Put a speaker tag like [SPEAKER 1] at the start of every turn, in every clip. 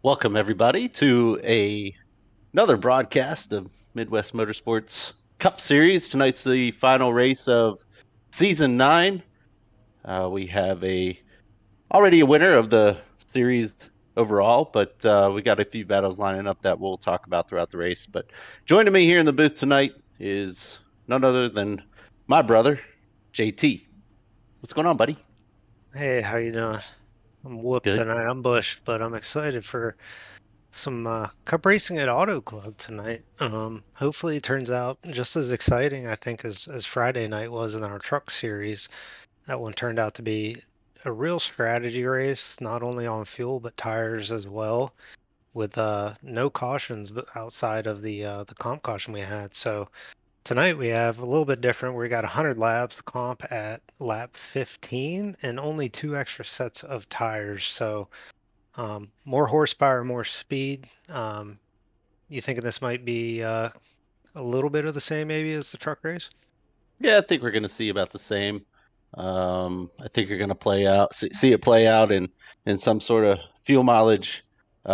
[SPEAKER 1] Welcome everybody to another broadcast of Midwest Motorsports Cup Series. Tonight's the final race of Season 9. We have already a winner of the series overall, but we got a few battles lining up that we'll talk about throughout the race. But joining me here in the booth tonight is none other than my brother, JT. What's going on, buddy?
[SPEAKER 2] Hey, how you doing? I'm whooped
[SPEAKER 1] Good.
[SPEAKER 2] tonight. I'm Bush, but I'm excited for some cup racing at Auto Club tonight. Hopefully it turns out just as exciting, I think, as Friday night was in our truck series. That one turned out to be a real strategy race, not only on fuel but tires as well, with no cautions outside of the comp caution we had. So tonight we have a little bit different. We got 100 laps comp at lap 15 and only two extra sets of tires. So more horsepower, more speed. You thinking this might be a little bit of the same maybe as the truck race?
[SPEAKER 1] Yeah, I think we're going to see about the same. I think you're going to see it play out in some sort of fuel mileage,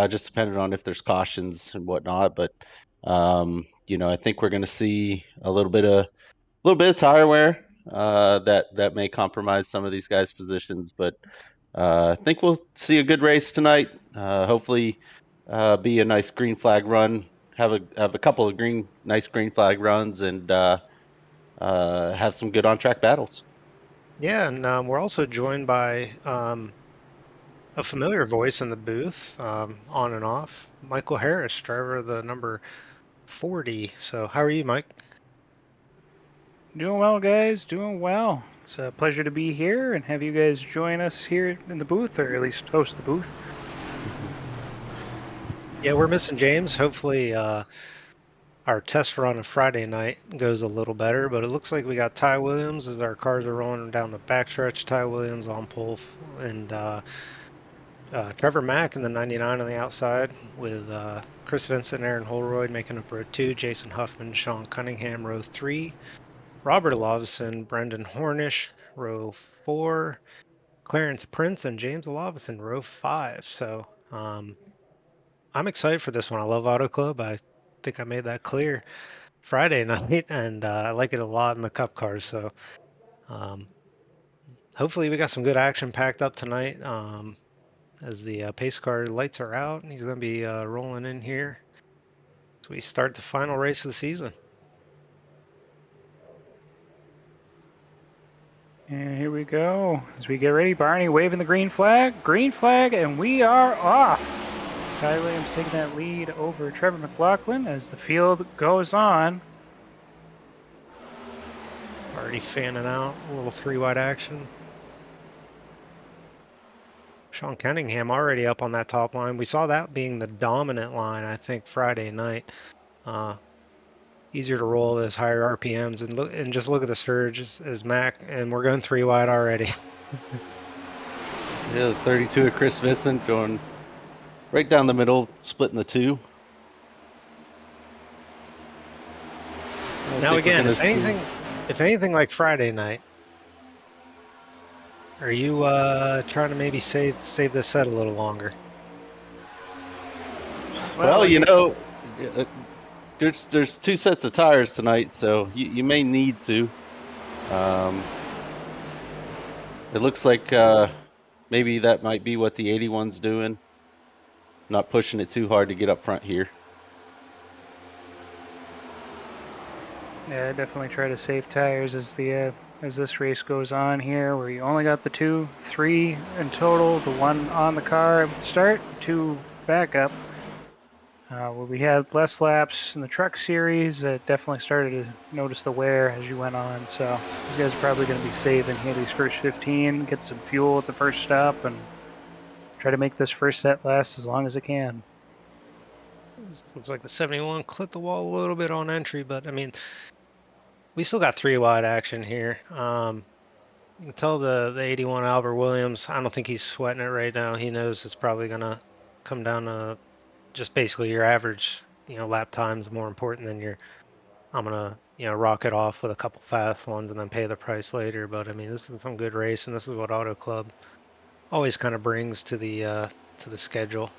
[SPEAKER 1] just depending on if there's cautions and whatnot. But I think we're going to see a little bit of tire wear that may compromise some of these guys' positions. But I think we'll see a good race tonight. Hopefully, be a nice green flag run. Have a couple of nice green flag runs and. Have some good on track battles.
[SPEAKER 2] Yeah, and we're also joined by a familiar voice in the booth, on and off, Michael Harris, driver of the number 40. So how are you, Mike?
[SPEAKER 3] Doing well, guys. Doing well. It's a pleasure to be here and have you guys join us here in the booth, or at least host the booth.
[SPEAKER 2] Yeah, we're missing James. Hopefully, our test run of Friday night goes a little better, but it looks like we got Ty Williams as our cars are rolling down the backstretch. Ty Williams on pole, and Trevor Mack in the 99 on the outside, with Chris Vincent, Aaron Holroyd making up row 2, Jason Huffman, Sean Cunningham row 3, Robert Olavison, Brendan Hornish row 4, Clarence Prince and James Olavison row 5. So I'm excited for this one. I love Auto Club. I think I made that clear Friday night, and I like it a lot in the Cup cars. So um, hopefully we got some good action packed up tonight. As the pace car lights are out, he's going to be rolling in here as we start the final race of the season.
[SPEAKER 3] And here we go. As we get ready, Barney waving the green flag, and we are off. Ty Williams taking that lead over Trevor McLaughlin as the field goes on.
[SPEAKER 2] Already fanning out, a little 3-wide action. Sean Cunningham already up on that top line. We saw that being the dominant line, I think, Friday night. Easier to roll those higher RPMs, and just look at the surge as Mac, and we're going 3-wide already.
[SPEAKER 1] Yeah, the 32 of Chris Vincent going right down the middle, splitting the two.
[SPEAKER 2] Now again, if anything like Friday night, are you trying to maybe save this set a little longer?
[SPEAKER 1] Well, uh, there's two sets of tires tonight, so you may need to. It looks like maybe that might be what the 81's doing. Not pushing it too hard to get up front here.
[SPEAKER 3] Yeah, definitely try to save tires as this race goes on here, where you only got the 2, 3 in total, the one on the car at the start, 2 backup. Where we had less laps in the truck series, it definitely started to notice the wear as you went on. So these guys are probably going to be saving here these first 15, get some fuel at the first stop, and try to make this first set last as long as it can.
[SPEAKER 2] This looks like the 71 clipped the wall a little bit on entry, but I mean, we still got 3-wide action here. You can tell the 81 Albert Williams, I don't think he's sweating it right now. He knows it's probably going to come down to just basically your average, lap time's more important than I'm going to, rock it off with a couple fast ones and then pay the price later. But I mean, this is some good race, and this is what Auto Club always kind of brings to the schedule.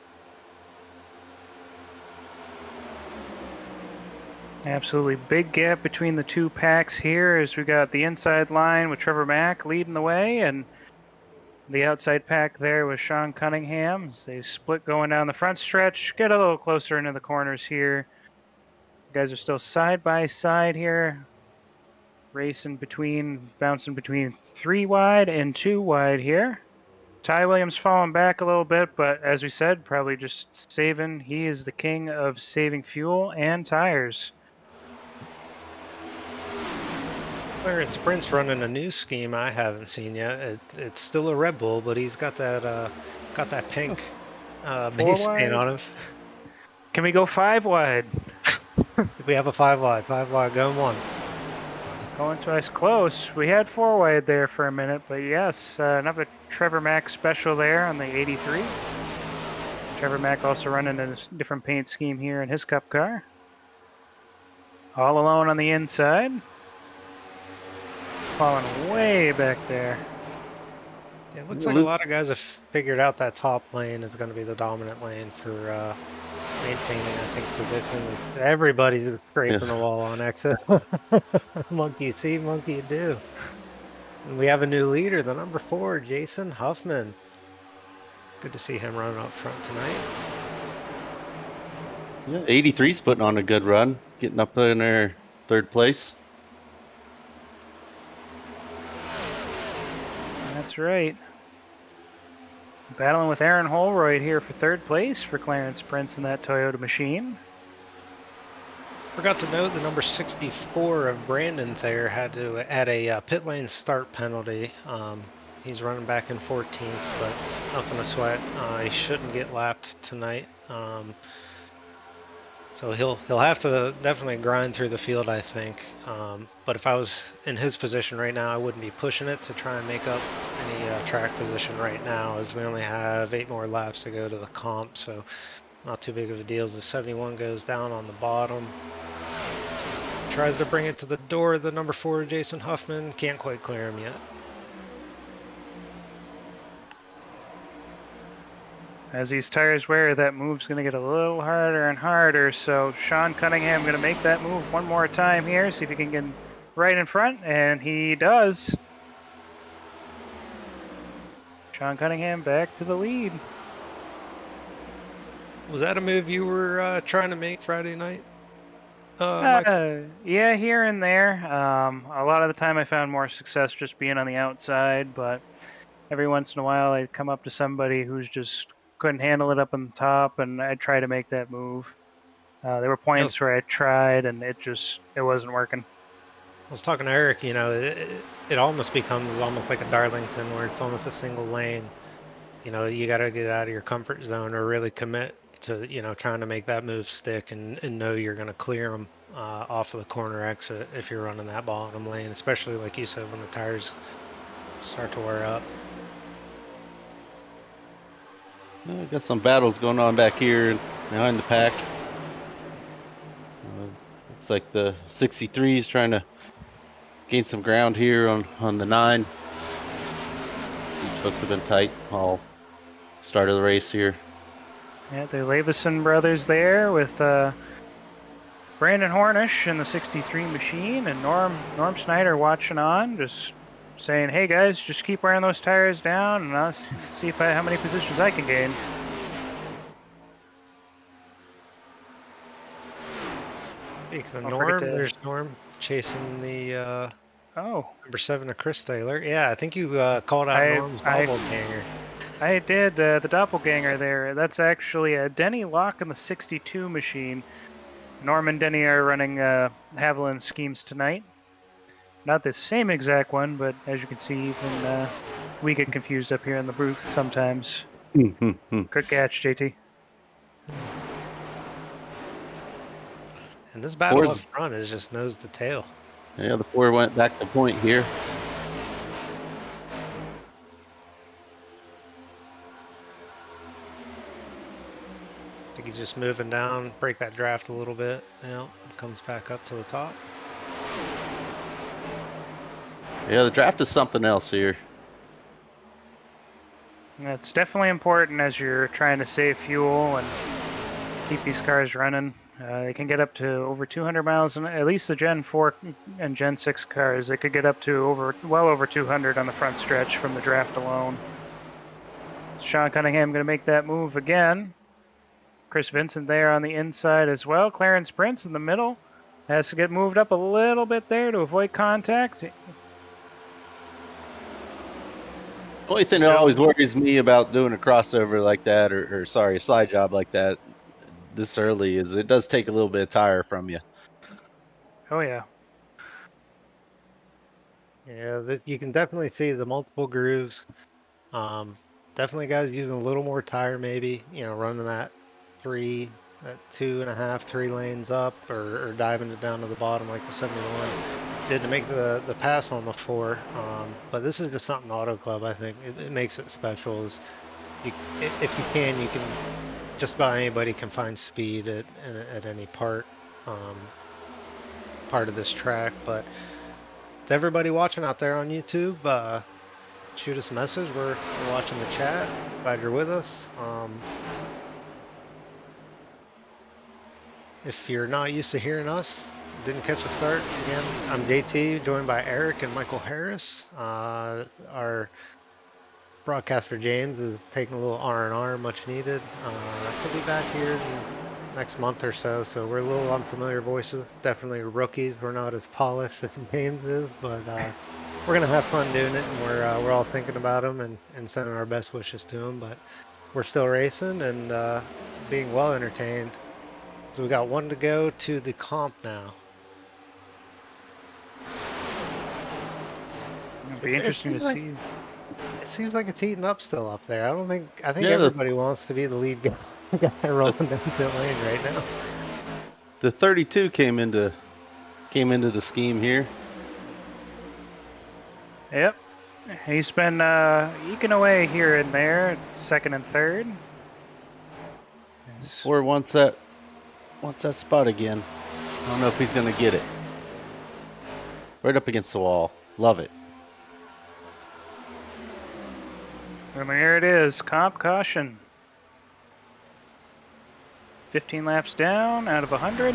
[SPEAKER 3] Absolutely big gap between the two packs here as we got the inside line with Trevor Mack leading the way and the outside pack there with Sean Cunningham. As they split going down the front stretch, get a little closer into the corners here. You guys are still side by side here, racing between, bouncing between 3 wide and 2 wide here. Ty Williams falling back a little bit, but as we said, probably just saving. He is the king of saving fuel and tires.
[SPEAKER 2] Clarence Sprint's running a new scheme I haven't seen yet. It's still a Red Bull, but he's got that pink base paint on him.
[SPEAKER 3] Can we go 5 wide?
[SPEAKER 2] We have a 5 wide, going 1.
[SPEAKER 3] Going twice close. We had 4 wide there for a minute, but yes, another Trevor Mack special there on the 83. Trevor Mack also running a different paint scheme here in his Cup car. All alone on the inside. Falling way back there.
[SPEAKER 2] Yeah, it looks like a lot of guys have figured out that top lane is going to be the dominant lane for maintaining, I think, position. Everybody's scraping the wall on exit. Monkey see, monkey do. And we have a new leader, the number 4, Jason Huffman. Good to see him running up front tonight.
[SPEAKER 1] Yeah, 83's putting on a good run, getting up in there 3rd place.
[SPEAKER 3] That's right. Battling with Aaron Holroyd here for 3rd place for Clarence Prince in that Toyota machine.
[SPEAKER 2] Forgot to note the number 64 of Brandon Thayer had a pit lane start penalty. He's running back in 14th, but nothing to sweat. He shouldn't get lapped tonight. So he'll have to definitely grind through the field, I think. But if I was in his position right now, I wouldn't be pushing it to try and make up any track position right now, as we only have 8 more laps to go to the comp. So not too big of a deal as the 71 goes down on the bottom. Tries to bring it to the door. The number 4, Jason Huffman, can't quite clear him yet.
[SPEAKER 3] As these tires wear, that move's going to get a little harder and harder. So Sean Cunningham going to make that move one more time here. See if he can get right in front, and he does. Sean Cunningham back to the lead.
[SPEAKER 2] Was that a move you were trying to make Friday night?
[SPEAKER 3] Yeah, here and there. A lot of the time I found more success just being on the outside, but every once in a while I'd come up to somebody who's just couldn't handle it up on the top, and I'd try to make that move. There were points where I tried, and it wasn't working.
[SPEAKER 2] I was talking to Eric, you know, it almost becomes almost like a Darlington where it's almost a single lane. You know, you got to get out of your comfort zone or really commit to, you know, trying to make that move stick and know you're going to clear them off of the corner exit if you're running that bottom lane, especially like you said, when the tires start to wear up.
[SPEAKER 1] Got some battles going on back here behind the pack. Looks like the 63 is trying to gain some ground here on the 9. These folks have been tight all start of the race here.
[SPEAKER 3] Yeah, the Leveson brothers there with Brandon Hornish in the 63 machine, and Norm Snyder watching on, just saying, hey guys, just keep wearing those tires down and I'll see how many positions I can gain.
[SPEAKER 2] So Norm, there's Norm chasing the number 7 of Chris Taylor. Yeah, I think you called out Norm's doppelganger.
[SPEAKER 3] I did, the doppelganger there. That's actually a Denny Locke in the 62 machine. Norm and Denny are running Haviland schemes tonight. Not the same exact one, but as you can see, even we get confused up here in the booth sometimes. Good catch, JT.
[SPEAKER 2] And this battle up front is just nose to tail.
[SPEAKER 1] Yeah, the 4 went back to point here.
[SPEAKER 2] I think he's just moving down, break that draft a little bit. Now comes back up to the top.
[SPEAKER 1] Yeah, the draft is something else here.
[SPEAKER 3] It's definitely important as you're trying to save fuel and keep these cars running. They can get up to over 200 miles, and at least the Gen 4 and Gen 6 cars, they could get up to well over 200 on the front stretch from the draft alone. Sean Cunningham going to make that move again. Chris Vincent there on the inside as well. Clarence Prince in the middle has to get moved up a little bit there to avoid contact.
[SPEAKER 1] The only thing that always worries me about doing a crossover like that, or sorry, a slide job like that this early, is it does take a little bit of tire from you.
[SPEAKER 3] Oh, yeah.
[SPEAKER 2] Yeah, you can definitely see the multiple grooves. Definitely guys using a little more tire, maybe, running that 2.5, 3 lanes up, or diving it down to the bottom like the 71 did to make the pass on the 4. But this is just something Auto Club, I think, it makes it special. If you can, just about anybody can find speed at any part of this track. But to everybody watching out there on YouTube, shoot us a message. We're watching the chat. Glad you're with us. If you're not used to hearing us, didn't catch the start, again, I'm JT, joined by Eric and Michael Harris. Our broadcaster James is taking a little R&R, much needed. He'll be back here in the next month or so, so we're a little unfamiliar voices. Definitely rookies. We're not as polished as James is, but we're gonna have fun doing it, and we're all thinking about him and sending our best wishes to him. But we're still racing and being well entertained. So we got one to go to the comp now.
[SPEAKER 3] It'll be interesting to see.
[SPEAKER 2] It seems like it's heating up still up there. I think everybody wants to be the lead guy rolling down pit lane right now.
[SPEAKER 1] The 32 came into the scheme here.
[SPEAKER 3] Yep. He's been eking away here and there, second and third.
[SPEAKER 1] Or wants that spot again. I don't know if he's going to get it. Right up against the wall. Love it.
[SPEAKER 3] And there it is, comp caution. 15 laps down out of 100.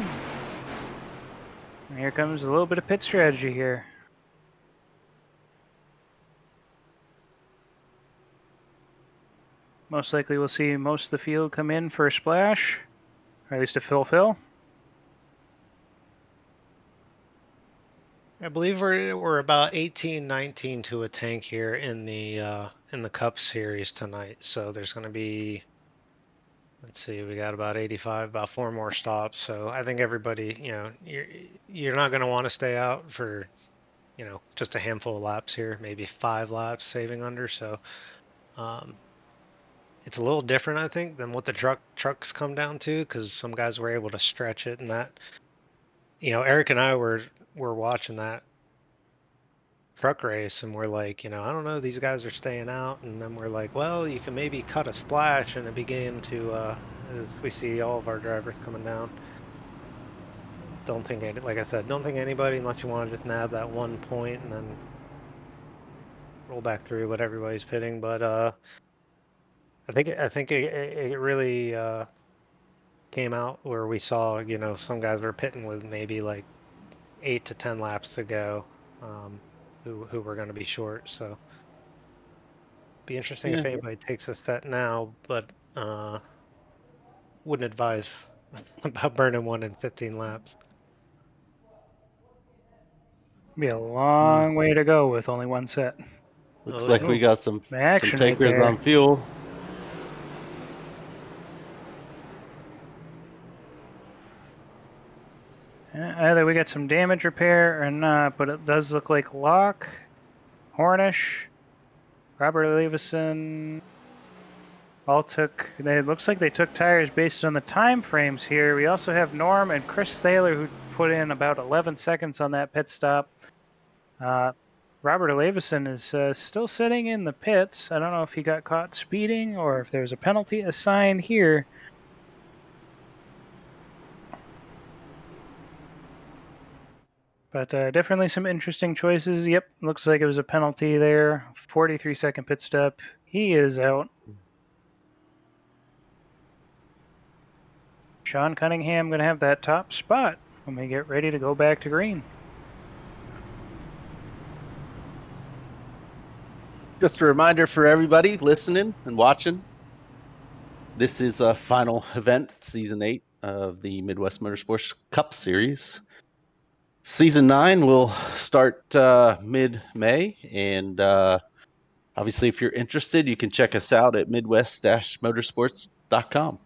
[SPEAKER 3] And here comes a little bit of pit strategy here. Most likely we'll see most of the field come in for a splash, or at least a fill.
[SPEAKER 2] I believe we're about 18, 19 to a tank here in the Cup Series tonight. So there's going to be, let's see, we got about 85, about 4 more stops. So I think everybody, you're not going to want to stay out for, just a handful of laps here, maybe 5 laps saving under. So it's a little different, I think, than what the trucks come down to, because some guys were able to stretch it, and that, Eric and I were watching that truck race, and we're like, I don't know, these guys are staying out, and then we're like, well, you can maybe cut a splash, and it began to, as we see all of our drivers coming down. Like I said, don't think anybody, unless you want to just nab that 1 point and then roll back through what everybody's pitting. But I think it really came out where we saw, some guys were pitting with maybe like 8 to 10 laps to go, who were going to be short. So be interesting if anybody takes a set now, but wouldn't advise about burning one in 15 laps.
[SPEAKER 3] Be a long way to go with only one set.
[SPEAKER 1] Looks like we got some
[SPEAKER 3] action
[SPEAKER 1] takers
[SPEAKER 3] right
[SPEAKER 1] on fuel.
[SPEAKER 3] Either we get some damage repair or not, but it does look like Locke, Hornish, Robert Levison all took. It looks like they took tires based on the time frames here. We also have Norm and Chris Thaler, who put in about 11 seconds on that pit stop. Robert Levison is still sitting in the pits. I don't know if he got caught speeding or if there's a penalty assigned here. But definitely some interesting choices. Yep, looks like it was a penalty there. 43-second pit stop. He is out. Sean Cunningham going to have that top spot when we get ready to go back to green.
[SPEAKER 1] Just a reminder for everybody listening and watching. This is a final event, Season 8 of the Midwest Motorsports Cup Series. Season 9 will start mid-May, and obviously if you're interested, you can check us out at midwest-motorsports.com.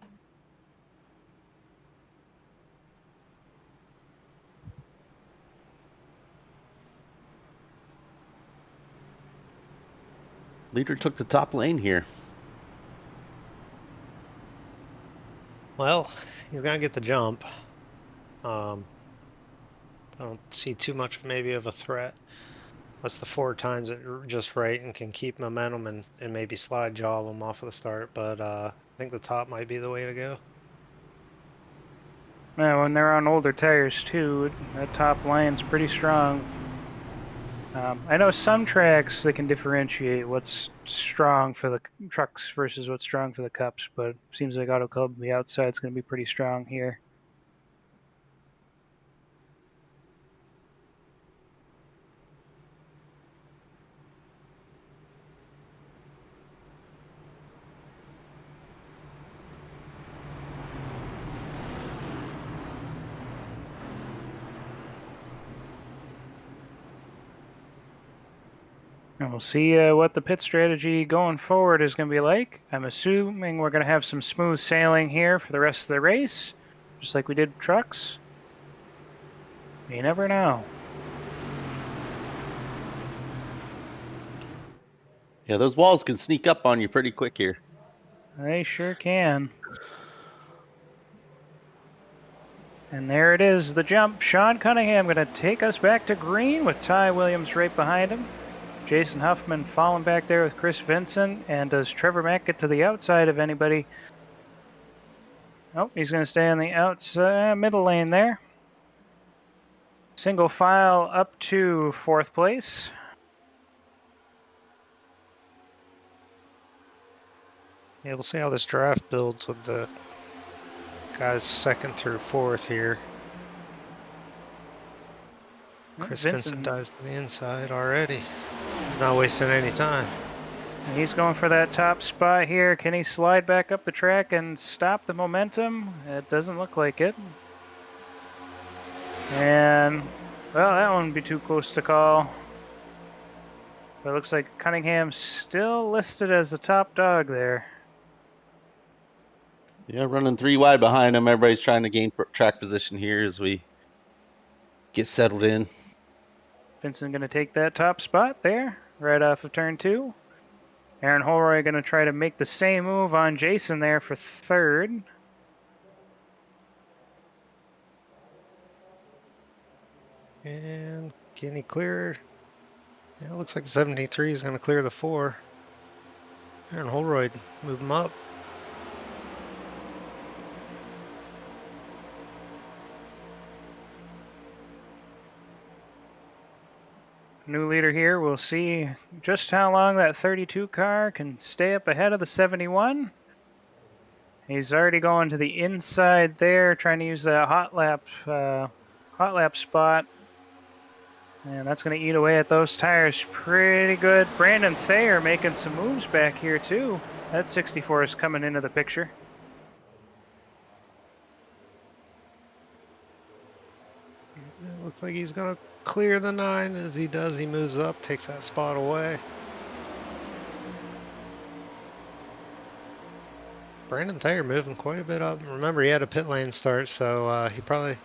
[SPEAKER 1] Leader took the top lane here.
[SPEAKER 2] Well, you're gonna get the jump. I don't see too much maybe of a threat. Unless the 4 times it just right and can keep momentum and maybe slide jaw them off of the start. But I think the top might be the way to go.
[SPEAKER 3] Yeah, when they're on older tires too, that top line's pretty strong. I know some tracks they can differentiate what's strong for the trucks versus what's strong for the cups, but it seems like Auto Club, the outside's going to be pretty strong here. And we'll see what the pit strategy going forward is going to be like. I'm assuming we're going to have some smooth sailing here for the rest of the race, just like we did trucks. You never know.
[SPEAKER 1] Yeah, those walls can sneak up on you pretty quick here.
[SPEAKER 3] They sure can. And there it is, the jump. Sean Cunningham going to take us back to green with Ty Williams right behind him. Jason Huffman falling back there with Chris Vincent. And does Trevor Mack get to the outside of anybody? Nope, he's going to stay on the outside middle lane there. Single file up to 4th place.
[SPEAKER 2] Yeah, we'll see how this draft builds with the guys 2nd through 4th here. Chris Vincent dives to the inside already. He's not wasting any time.
[SPEAKER 3] And he's going for that top spot here. Can he slide back up the track and stop the momentum? It doesn't look like it. And, well, that one would be too close to call. But it looks like Cunningham's still listed as the top dog there.
[SPEAKER 1] Yeah, running 3 wide behind him. Everybody's trying to gain track position here as we get settled in.
[SPEAKER 3] Vincent going to take that top spot there, right off of turn 2. Aaron Holroyd going to try to make the same move on Jason there for 3rd.
[SPEAKER 2] And can he clear? Yeah, it looks like 73 is going to clear the 4. Aaron Holroyd, move him up.
[SPEAKER 3] New leader here. We'll see just how long that 32 car can stay up ahead of the 71. He's already going to the inside there, trying to use that hot lap spot. And that's going to eat away at those tires pretty good. Brandon Thayer making some moves back here too. That 64 is coming into the picture.
[SPEAKER 2] It looks like he's going to clear the 9. As he does, he moves up, takes that spot away. Brandon Thayer moving quite a bit up. Remember, he had a pit lane start, so he probably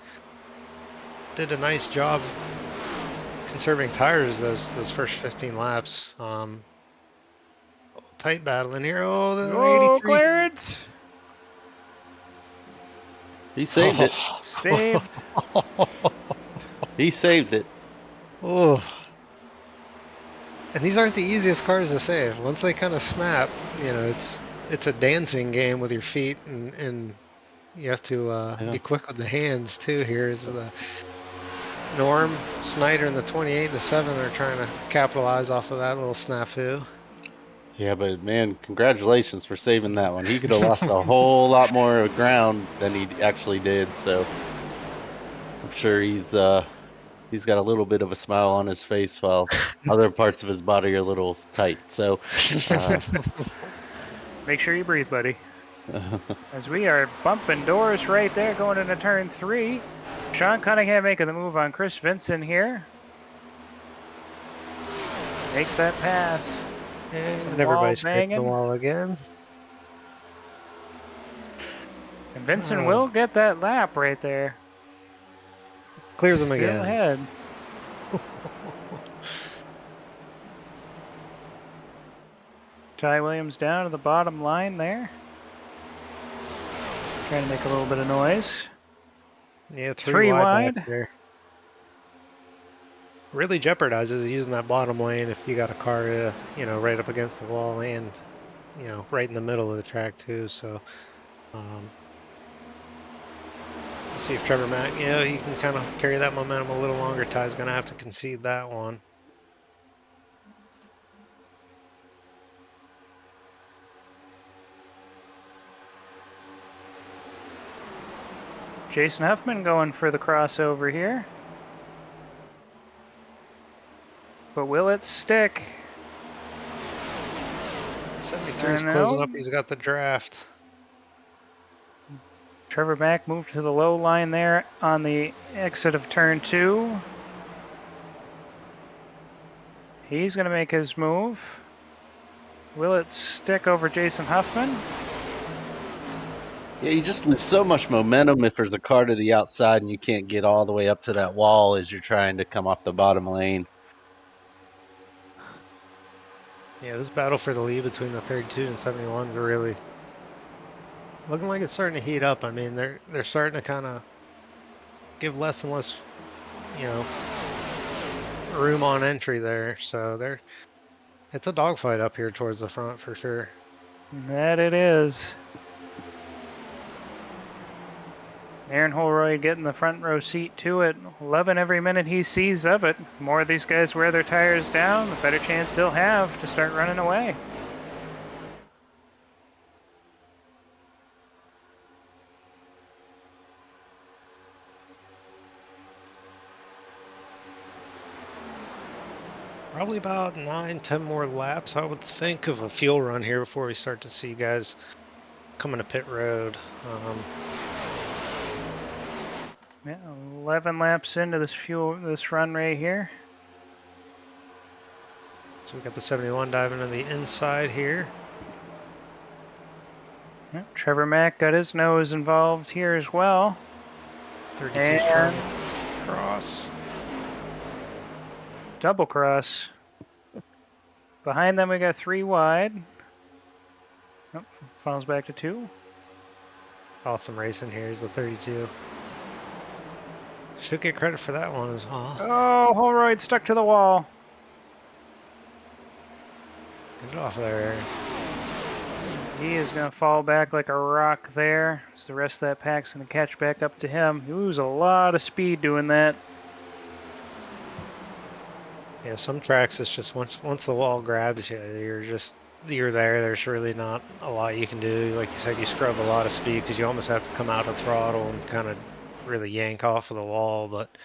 [SPEAKER 2] did a nice job conserving tires those first 15 laps. Tight battle in here. Oh, the 83.
[SPEAKER 3] Clarence!
[SPEAKER 1] He saved it.
[SPEAKER 3] Saved.
[SPEAKER 1] He saved it.
[SPEAKER 2] Oh. And these aren't the easiest cars to save. Once they kind of snap, you know, it's a dancing game with your feet, and you have to be quick with the hands too. Here is the Norm, Snyder, and the 28 and the 7 are trying to capitalize off of that little snafu.
[SPEAKER 1] Yeah, but man, congratulations for saving that one. He could have lost a whole lot more ground than he actually did. So I'm sure he's got a little bit of a smile on his face while other parts of his body are a little tight. So uh,
[SPEAKER 3] Make sure you breathe, buddy. As we are bumping doors right there going into turn 3. Sean Cunningham making the move on Chris Vincent here. Makes that pass.
[SPEAKER 2] And everybody's scraping the wall again.
[SPEAKER 3] And Vincent will get that lap right there.
[SPEAKER 2] Clears them
[SPEAKER 3] Still
[SPEAKER 2] again.
[SPEAKER 3] ahead. Ty Williams down to the bottom line there. Trying to make a little bit of noise.
[SPEAKER 2] Yeah, three wide. Back there. Really jeopardizes using that bottom lane if you got a car, right up against the wall and, right in the middle of the track too. So, let's see if Trevor Mack, he can kind of carry that momentum a little longer. Ty's gonna have to concede that one.
[SPEAKER 3] Jason Huffman going for the crossover here. But will it stick?
[SPEAKER 2] 73 is closing up. He's got the draft.
[SPEAKER 3] Trevor Mack moved to the low line there on the exit of turn 2. He's going to make his move. Will it stick over Jason Huffman?
[SPEAKER 1] Yeah, you just lose so much momentum if there's a car to the outside and you can't get all the way up to that wall as you're trying to come off the bottom lane.
[SPEAKER 2] Yeah, this battle for the lead between the 32 and 71 is really looking like it's starting to heat up. I mean, they're starting to kind of give less and less, room on entry there. So it's a dogfight up here towards the front for sure.
[SPEAKER 3] That it is. Aaron Holroyd getting the front row seat to it, loving every minute he sees of it. The more these guys wear their tires down, the better chance he'll have to start running away.
[SPEAKER 2] Probably about 9-10 more laps, I would think, of a fuel run here before we start to see guys coming to pit road.
[SPEAKER 3] Yeah, 11 laps into this run right here.
[SPEAKER 2] So we got the 71 diving to the inside here.
[SPEAKER 3] Yep, Trevor Mack got his nose involved here as well.
[SPEAKER 2] 32
[SPEAKER 3] and
[SPEAKER 2] cross.
[SPEAKER 3] Double cross. Behind them we got 3 wide. Oh, falls back to 2.
[SPEAKER 2] Awesome racing here is the 32. Should get credit for that one as well.
[SPEAKER 3] Oh, Holroyd stuck to the wall.
[SPEAKER 2] Get it off there.
[SPEAKER 3] He is going to fall back like a rock there. So the rest of that pack's going to catch back up to him. He loses a lot of speed doing that.
[SPEAKER 2] Yeah, some tracks it's just once the wall grabs you, you're there. There's really not a lot you can do. Like you said, you scrub a lot of speed because you almost have to come out of throttle and kind of really yank off of the wall. But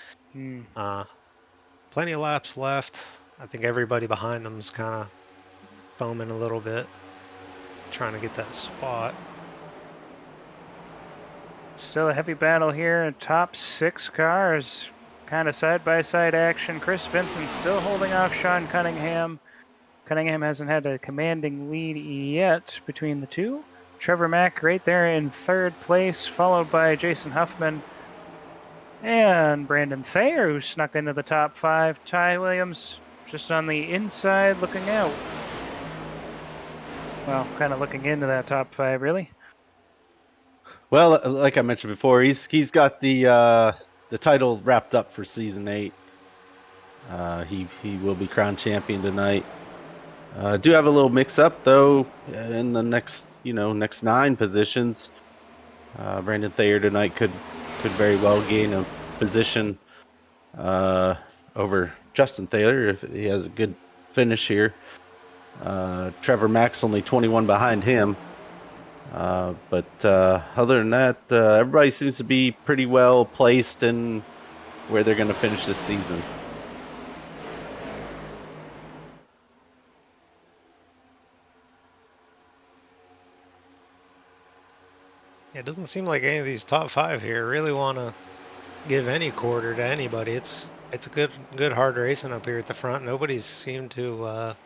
[SPEAKER 2] plenty of laps left. I think everybody behind them is kind of foaming a little bit, trying to get that spot.
[SPEAKER 3] Still a heavy battle here. Top 6 cars, kind of side-by-side action. Chris Vincent still holding off Sean Cunningham. Cunningham hasn't had a commanding lead yet between the two. Trevor Mack right there in 3rd place, followed by Jason Huffman and Brandon Thayer, who snuck into the top 5. Ty Williams just on the inside looking out. Well, kind of looking into that top 5, really.
[SPEAKER 1] Well, like I mentioned before, he's got the title wrapped up for season 8. He will be crowned champion tonight. Do have a little mix-up though in the next 9 positions. Brandon Thayer tonight could very well gain a position over Justin Thayer if he has a good finish here. Trevor Mack's only 21 behind him. But other than that, everybody seems to be pretty well placed in where they're going to finish this season.
[SPEAKER 2] It doesn't seem like any of these top 5 here really want to give any quarter to anybody. It's a good hard racing up here at the front. Nobody's seemed to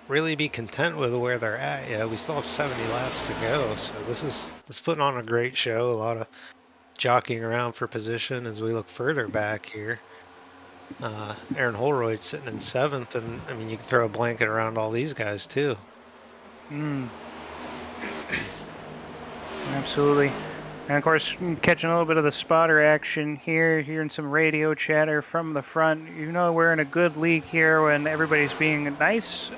[SPEAKER 2] really be content with where they're at. Yeah, we still have 70 laps to go, so this is putting on a great show. A lot of jockeying around for position as we look further back here. Aaron Holroyd sitting in 7th, and I mean you can throw a blanket around all these guys too.
[SPEAKER 3] Absolutely. And of course, catching a little bit of the spotter action here, hearing some radio chatter from the front. You know, we're in a good league here when everybody's being nice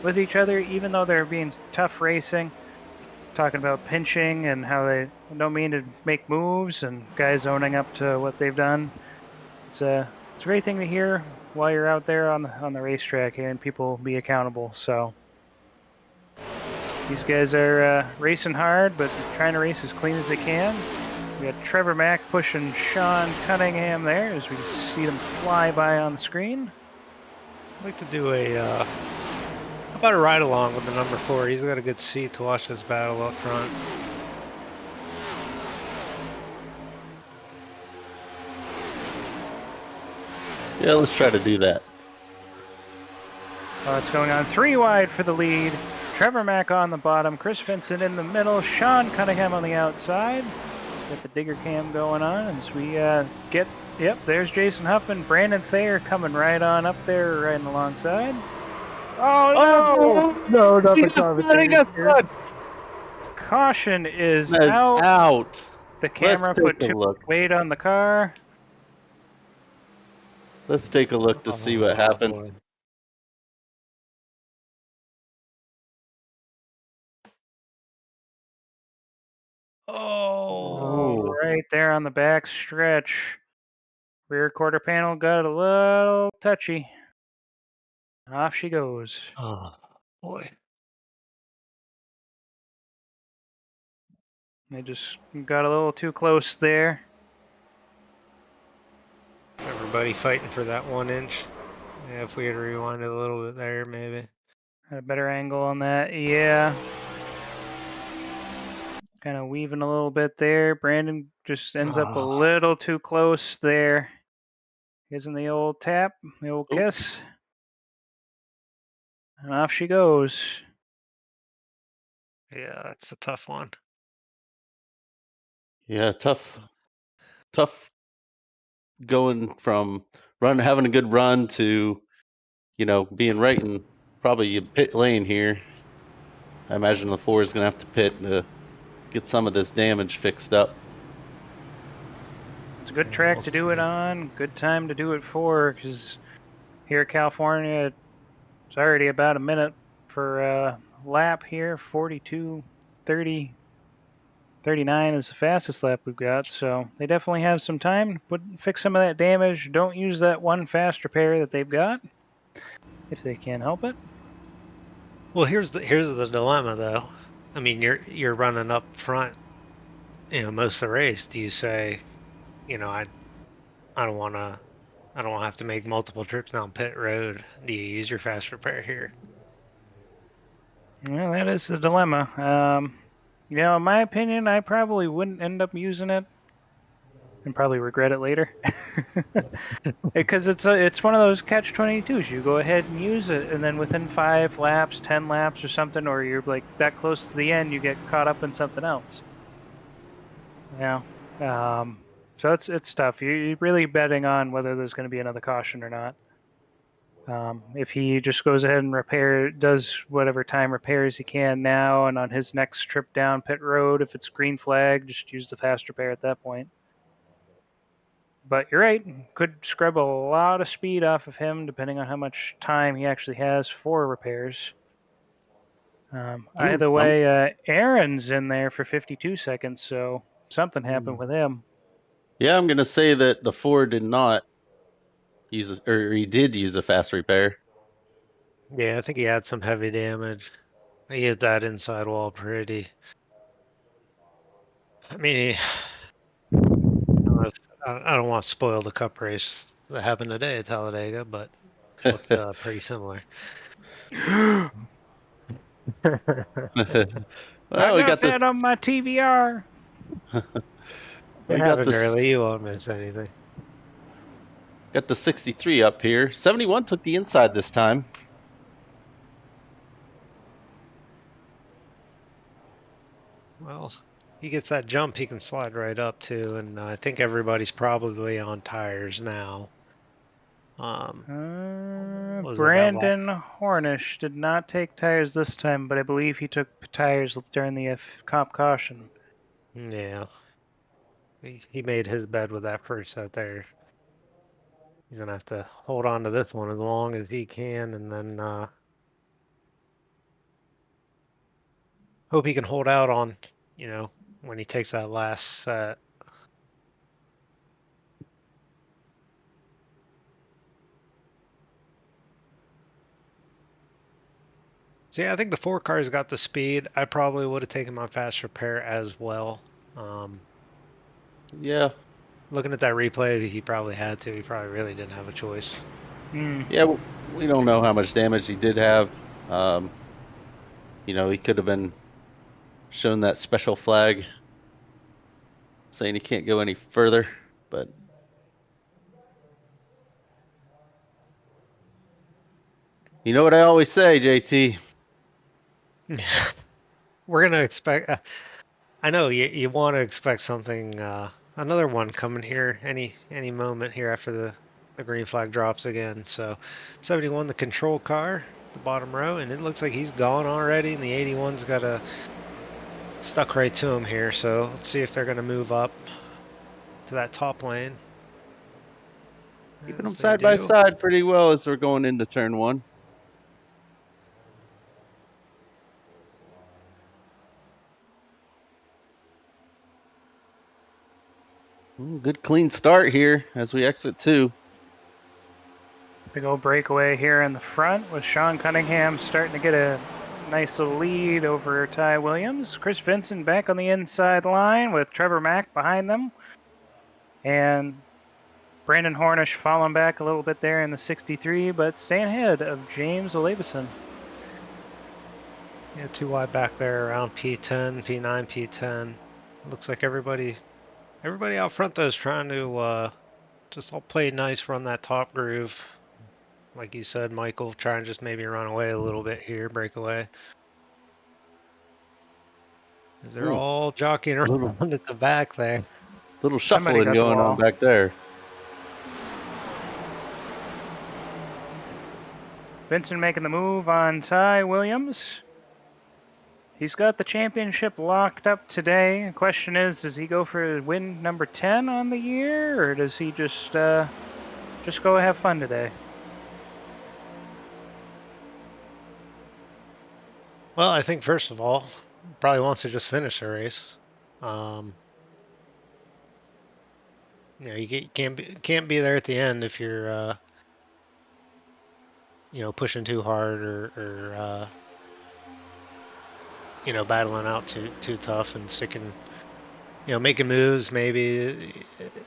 [SPEAKER 3] with each other, even though they're being tough racing. Talking about pinching and how they don't mean to make moves, and guys owning up to what they've done. It's a great thing to hear while you're out there on the racetrack, hearing people be accountable. So these guys are racing hard, but trying to race as clean as they can. We got Trevor Mack pushing Sean Cunningham there as we see them fly by on the screen.
[SPEAKER 2] I'd like to do how about a ride along with the number 4? He's got a good seat to watch this battle up front.
[SPEAKER 1] Yeah, let's try to do that.
[SPEAKER 3] It's going on 3 wide for the lead. Trevor Mack on the bottom, Chris Vincent in the middle, Sean Cunningham on the outside. Got the digger cam going on as we there's Jason Huffman, Brandon Thayer coming right on up there, riding alongside. Oh,
[SPEAKER 4] no, not the car.
[SPEAKER 3] Caution is out. The camera put too much weight on the car.
[SPEAKER 1] Let's take a look to see what happened.
[SPEAKER 4] Boy.
[SPEAKER 2] Oh,
[SPEAKER 3] right there on the back stretch. Rear quarter panel got a little touchy. Off she goes.
[SPEAKER 2] Oh, boy.
[SPEAKER 3] They just got a little too close there.
[SPEAKER 2] Everybody fighting for that 1 inch. Yeah, if we had rewinded a little bit there, maybe.
[SPEAKER 3] Had a better angle on that. Yeah. Kind of weaving a little bit there. Brandon just ends up a little too close there. Gives him the old tap, the old kiss. And off she goes.
[SPEAKER 2] Yeah, that's a tough one.
[SPEAKER 1] Yeah, tough going from having a good run to, being right in probably a pit lane here. I imagine the 4 is going to have to pit to get some of this damage fixed up.
[SPEAKER 3] It's a good track to do it on. Good time to do it for, because here in California, it's already about a minute for a lap here. 42:30. 39 is the fastest lap we've got, so they definitely have some time to fix some of that damage. Don't use that one fast repair that they've got, if they can help it.
[SPEAKER 2] Well, here's the dilemma, though. I mean, you're running up front, most of the race. Do you say, I don't want to have to make multiple trips down pit road? Do you use your fast repair here?
[SPEAKER 3] Well, that is the dilemma. In my opinion, I probably wouldn't end up using it and probably regret it later. Because it's one of those catch-22s. You go ahead and use it, and then within 5 laps, 10 laps or something, or you're like that close to the end, you get caught up in something else. Yeah. So it's tough. You're really betting on whether there's going to be another caution or not. If he just goes ahead and does whatever time repairs he can now, and on his next trip down pit road, if it's green flag, just use the fast repair at that point. But you're right, could scrub a lot of speed off of him, depending on how much time he actually has for repairs. Either way, Aaron's in there for 52 seconds, so something happened with him.
[SPEAKER 1] Yeah, I'm going to say that the 4 did not use he did use a fast repair.
[SPEAKER 2] Yeah, I think he had some heavy damage. He hit that inside wall pretty. I mean, I don't want to spoil the cup race that happened today at Talladega, but looked pretty similar.
[SPEAKER 3] I
[SPEAKER 1] Well, we
[SPEAKER 3] got
[SPEAKER 1] got the
[SPEAKER 3] that on my TVR.
[SPEAKER 2] It
[SPEAKER 1] we got
[SPEAKER 2] happened
[SPEAKER 1] the
[SPEAKER 2] early. You won't miss anything.
[SPEAKER 1] got the 63 up here. 71 took the inside this time.
[SPEAKER 2] Well, he gets that jump, he can slide right up too, and I think everybody's probably on tires now. Was it that lap?
[SPEAKER 3] Brandon Hornish did not take tires this time, but I believe he took tires during the comp caution.
[SPEAKER 2] Yeah, he made his bed with that first set there. He's gonna have to hold on to this one as long as he can, and then hope he can hold out on, when he takes that last set. So yeah, I think the 4 cars got the speed. I probably would have taken my fast repair as well.
[SPEAKER 1] Yeah,
[SPEAKER 2] Looking at that replay, he probably had to. He probably really didn't have a choice.
[SPEAKER 1] yeah. We don't know how much damage he did have. He could have been shown that special flag saying he can't go any further, but you know what I always say, JT.
[SPEAKER 2] We're gonna expect. I know you want to expect something. Another one coming here any moment here after the green flag drops again. So 71, the control car, the bottom row, and it looks like he's gone already. And the 81's got a stuck right to him here. So let's see if they're gonna move up to that top lane.
[SPEAKER 1] Keeping them
[SPEAKER 2] As they
[SPEAKER 1] side by
[SPEAKER 2] do.
[SPEAKER 1] side pretty well as we're going into turn one. Ooh, good clean start here as we exit two.
[SPEAKER 3] Big old breakaway here in the front with Sean Cunningham starting to get a nice little lead over Ty Williams. Chris Vincent back on the inside line with Trevor Mack behind them. And Brandon Hornish falling back a little bit there in the 63, but staying ahead of James Olabison.
[SPEAKER 2] Yeah, too wide back there around P10, P9, P10. Looks like everybody out front though is trying to just all play nice, run that top groove. Like you said, Michael, try and just maybe run away a little bit here, break away. As they're all jockeying around at the back there.
[SPEAKER 1] Little
[SPEAKER 3] Somebody
[SPEAKER 1] shuffling
[SPEAKER 3] got the
[SPEAKER 1] going on
[SPEAKER 3] wall.
[SPEAKER 1] back there.
[SPEAKER 3] Vincent making the move on Ty Williams. He's got the championship locked up today. The question is, does he go for win number 10 on the year, or does he just go have fun today?
[SPEAKER 2] Well, I think first of all, probably wants to just finish the race. You can't be there at the end if you're pushing too hard or battling out too tough and sticking, making moves maybe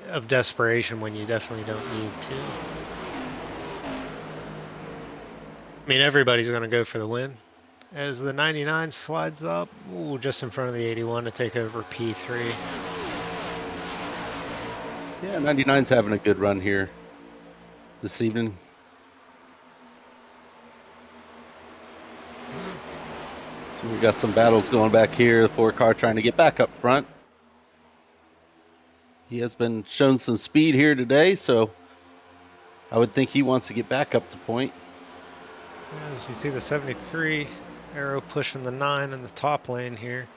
[SPEAKER 2] of desperation when you definitely don't need to. I mean, everybody's going to go for the win. As the 99 slides up, just in front of the 81 to take over P3.
[SPEAKER 1] Yeah, 99's having a good run here this evening. So we got some battles going back here. The 4-car trying to get back up front. He has been shown some speed here today, so I would think he wants to get back up to point.
[SPEAKER 2] As you see the 73 arrow pushing the 9 in the top lane here.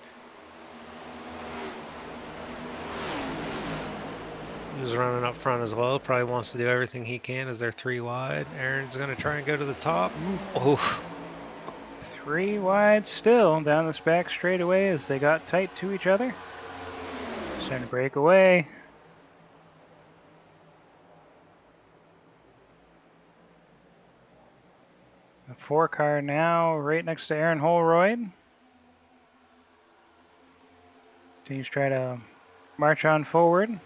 [SPEAKER 2] He's running up front as well. Probably wants to do everything he can as they're 3 wide. Aaron's going to try and go to the top. Oh.
[SPEAKER 3] 3 wide still down this back straightaway as they got tight to each other. Starting to break away. The 4 car now right next to Aaron Holroyd. Teams try to march on forward.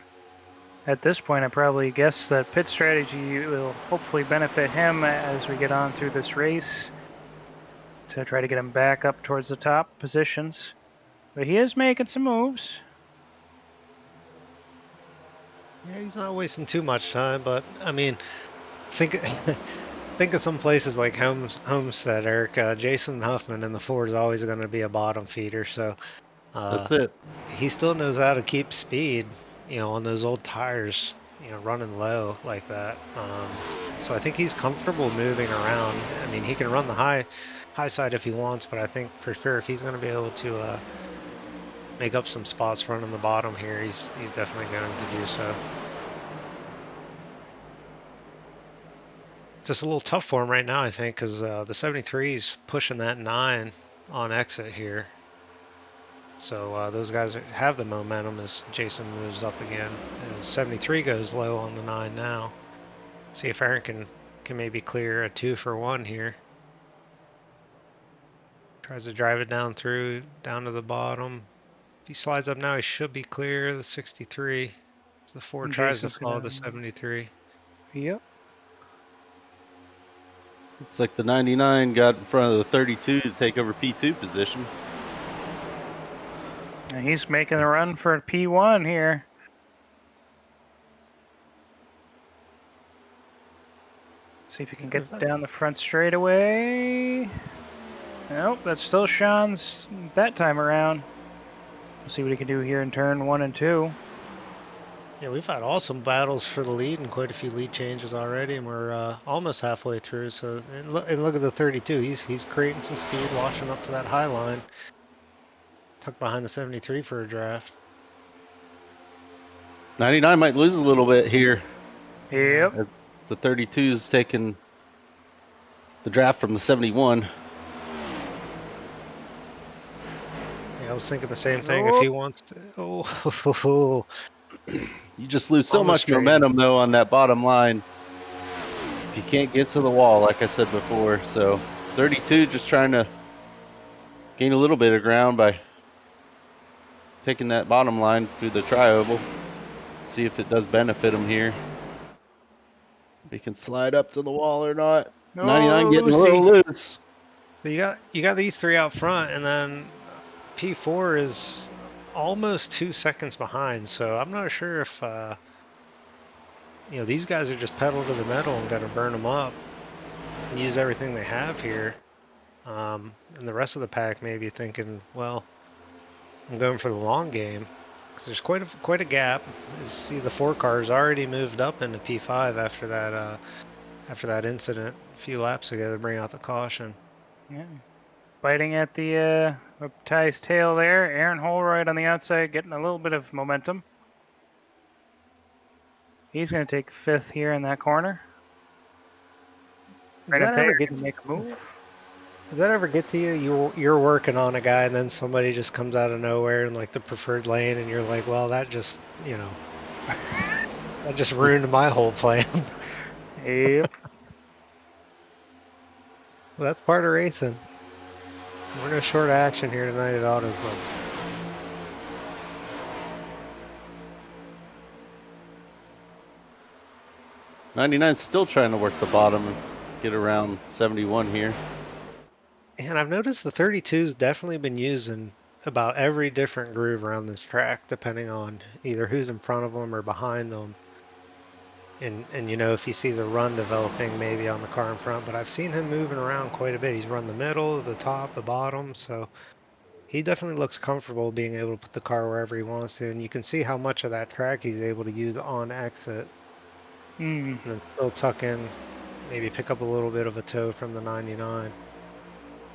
[SPEAKER 3] At this point, I probably guess that pit strategy will hopefully benefit him as we get on through this race to try to get him back up towards the top positions. But he is making some moves.
[SPEAKER 2] Yeah, he's not wasting too much time, but I mean, think think of some places like Homestead, Eric. Jason Huffman in the Ford is always going to be a bottom feeder, so
[SPEAKER 1] That's it.
[SPEAKER 2] he still knows how to keep speed, on those old tires, running low like that. So I think he's comfortable moving around. I mean, he can run the high side if he wants, but I think for sure if he's going to be able to make up some spots running the bottom here, he's definitely going to do so. Just a little tough for him right now, I think, because the 73 is pushing that 9 on exit here. So those guys have the momentum as Jason moves up again. As 73 goes low on the 9 now. See if Aaron can maybe clear a 2 for 1 here. Tries to drive it down to the bottom. If he slides up now, he should be clear. The 63. So the 4 tries to follow the 73.
[SPEAKER 3] Yep.
[SPEAKER 1] Looks like the 99 got in front of the 32 to take over P2 position.
[SPEAKER 3] And he's making a run for P1 here. See if he can get down the front straightaway. Nope, that's still Sean's that time around. We'll see what he can do here in turn 1 and 2.
[SPEAKER 2] Yeah, we've had awesome battles for the lead and quite a few lead changes already, and we're almost halfway through. So, and look at the 32. He's creating some speed, washing up to that high line. Tucked behind the 73 for a draft.
[SPEAKER 1] 99 might lose a little bit here.
[SPEAKER 3] Yep.
[SPEAKER 1] The 32's taking the draft from the 71.
[SPEAKER 2] Yeah, I was thinking the same thing. If he wants to,
[SPEAKER 1] You just lose so
[SPEAKER 2] Almost
[SPEAKER 1] much
[SPEAKER 2] straight.
[SPEAKER 1] momentum though on that bottom line. If you can't get to the wall, like I said before. So 32 just trying to gain a little bit of ground by taking that bottom line through the tri-oval. See if it does benefit him here. If he can slide up to the wall or not. 99 getting a little loose.
[SPEAKER 2] So you got these 3 out front, and then P4 is almost 2 seconds behind. So I'm not sure if these guys are just pedal to the metal and going to burn them up and use everything they have here. And the rest of the pack may be thinking, well, I'm going for the long game because there's quite a gap. You see, the 4 cars already moved up into P5 after that incident a few laps ago to bring out the caution.
[SPEAKER 3] Yeah. Biting at the Ty's tail there. Aaron Holroyd on the outside getting a little bit of momentum. He's going to take 5th here in that corner. Right up there, get to make a move.
[SPEAKER 2] Does that ever get to you? You're working on a guy, and then somebody just comes out of nowhere in like the preferred lane, and you're like, well, that just that just ruined my whole plan.
[SPEAKER 3] Yep.
[SPEAKER 2] Well, that's part of racing. We're no short of action here tonight at Auto Club.
[SPEAKER 1] '99's still trying to work the bottom and get around 71 here.
[SPEAKER 2] And I've noticed the 32's definitely been using about every different groove around this track, depending on either who's in front of them or behind them. And if you see the run developing maybe on the car in front, but I've seen him moving around quite a bit. He's run the middle, the top, the bottom, so he definitely looks comfortable being able to put the car wherever he wants to, and you can see how much of that track he's able to use on exit. And then still tuck in, maybe pick up a little bit of a toe from the 99.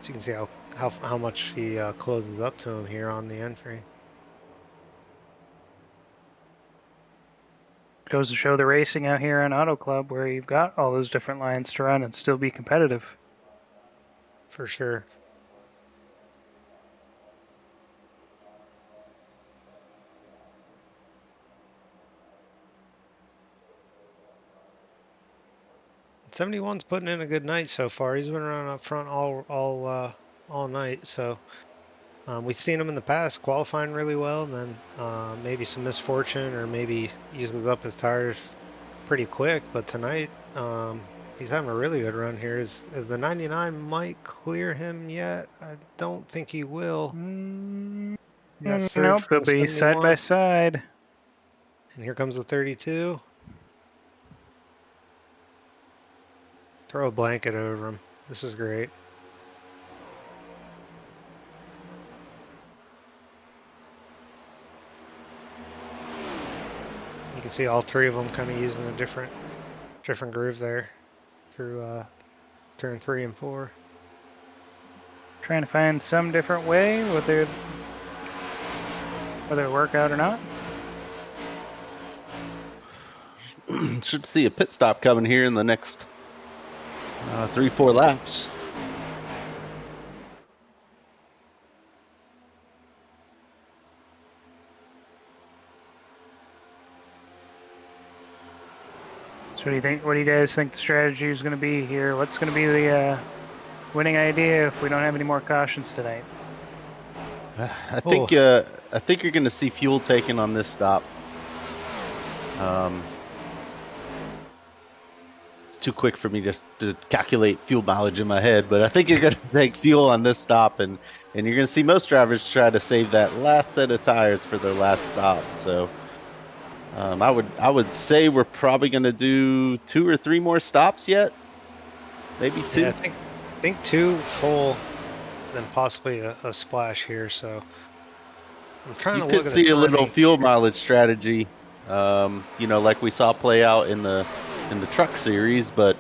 [SPEAKER 2] So you can see how much he closes up to him here on the entry.
[SPEAKER 3] Goes to show the racing out here on Auto Club where you've got all those different lines to run and still be competitive.
[SPEAKER 2] For sure. 71's putting in a good night so far. He's been running up front all night. So we've seen him in the past qualifying really well, and then maybe some misfortune, or maybe uses up his tires pretty quick. But tonight, he's having a really good run here. Is the 99 might clear him yet? I don't think he will. Got surge
[SPEAKER 3] Nope,
[SPEAKER 2] from
[SPEAKER 3] they'll
[SPEAKER 2] the
[SPEAKER 3] be side
[SPEAKER 2] 71.
[SPEAKER 3] by side.
[SPEAKER 2] And here comes the 32. Throw a blanket over him. This is great. You can see all three of them kind of using a different groove there through turn 3 and 4.
[SPEAKER 3] Trying to find some different way, whether it work out or not.
[SPEAKER 1] Should see a pit stop coming here in the next 3-4 laps.
[SPEAKER 3] So what do you think? What do you guys think the strategy is going to be here? What's going to be the winning idea if we don't have any more cautions tonight?
[SPEAKER 1] I think you're going to see fuel taken on this stop. It's too quick for me to calculate fuel mileage in my head, but I think you're going to take fuel on this stop, and you're going to see most drivers try to save that last set of tires for their last stop. So I would say we're probably going to do 2 or 3 more stops yet, maybe 2.
[SPEAKER 2] Yeah, I think 2 full, then possibly a splash here. So I'm trying
[SPEAKER 1] You
[SPEAKER 2] to
[SPEAKER 1] could
[SPEAKER 2] look at
[SPEAKER 1] see
[SPEAKER 2] the
[SPEAKER 1] a little
[SPEAKER 2] timing.
[SPEAKER 1] fuel mileage strategy, like we saw play out in the truck series, but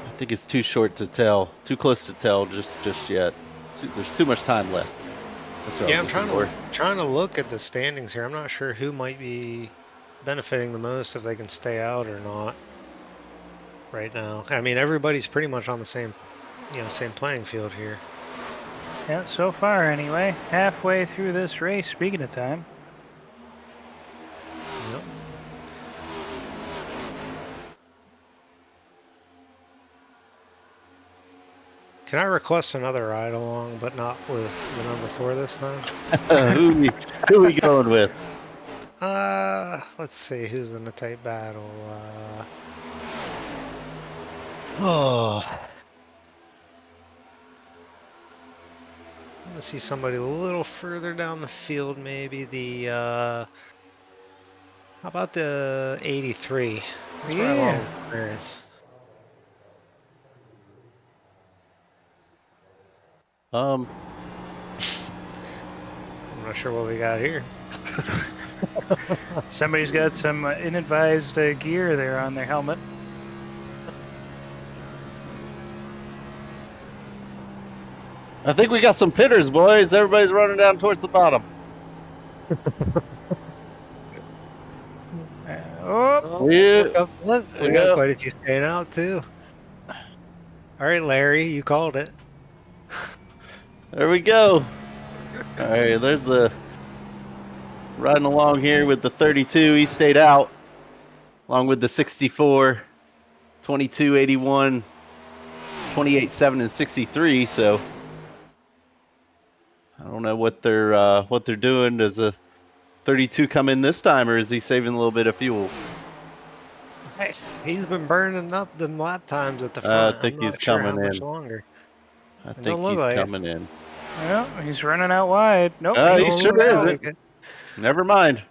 [SPEAKER 1] I think it's too short to tell, too close to tell just yet. There's too much time left. That's what
[SPEAKER 2] Yeah,
[SPEAKER 1] I'm
[SPEAKER 2] trying to look at the standings here. I'm not sure who might be benefiting the most, if they can stay out or not right now. I mean, everybody's pretty much on the same playing field here.
[SPEAKER 3] Yeah, so far anyway. Halfway through this race, speaking of time.
[SPEAKER 2] Yep. Can I request another ride along, but not with the number 4 this time?
[SPEAKER 1] who we going with?
[SPEAKER 2] Let's see who's in the tight battle. Oh, I'm gonna see somebody a little further down the field, maybe the how about the 83? Let's ride along with Clarence.
[SPEAKER 1] Um,
[SPEAKER 2] I'm not sure what we got here.
[SPEAKER 3] Somebody's got some inadvised gear there on their helmet.
[SPEAKER 1] I think we got some pitters, boys. Everybody's running down towards the bottom.
[SPEAKER 2] Yeah. We got quite a few staying out too. All right, Larry, you called it.
[SPEAKER 1] There we go. All right, there's the riding along here with the 32. He stayed out, along with the 64, 22, 81, 28, 7, and 63. So I don't know what they're doing. Does a 32 come in this time, or is he saving a little bit of fuel?
[SPEAKER 2] Hey, he's been burning up the lap times at the front.
[SPEAKER 1] I think
[SPEAKER 2] I'm
[SPEAKER 1] he's
[SPEAKER 2] not sure
[SPEAKER 1] coming
[SPEAKER 2] how much
[SPEAKER 1] in.
[SPEAKER 2] longer.
[SPEAKER 1] I
[SPEAKER 2] It
[SPEAKER 1] think
[SPEAKER 2] don't look
[SPEAKER 1] he's
[SPEAKER 2] like it.
[SPEAKER 1] coming in.
[SPEAKER 3] Well, he's running out wide. Nope.
[SPEAKER 1] He
[SPEAKER 3] he's
[SPEAKER 1] sure
[SPEAKER 3] still out.
[SPEAKER 1] isn't. Never mind.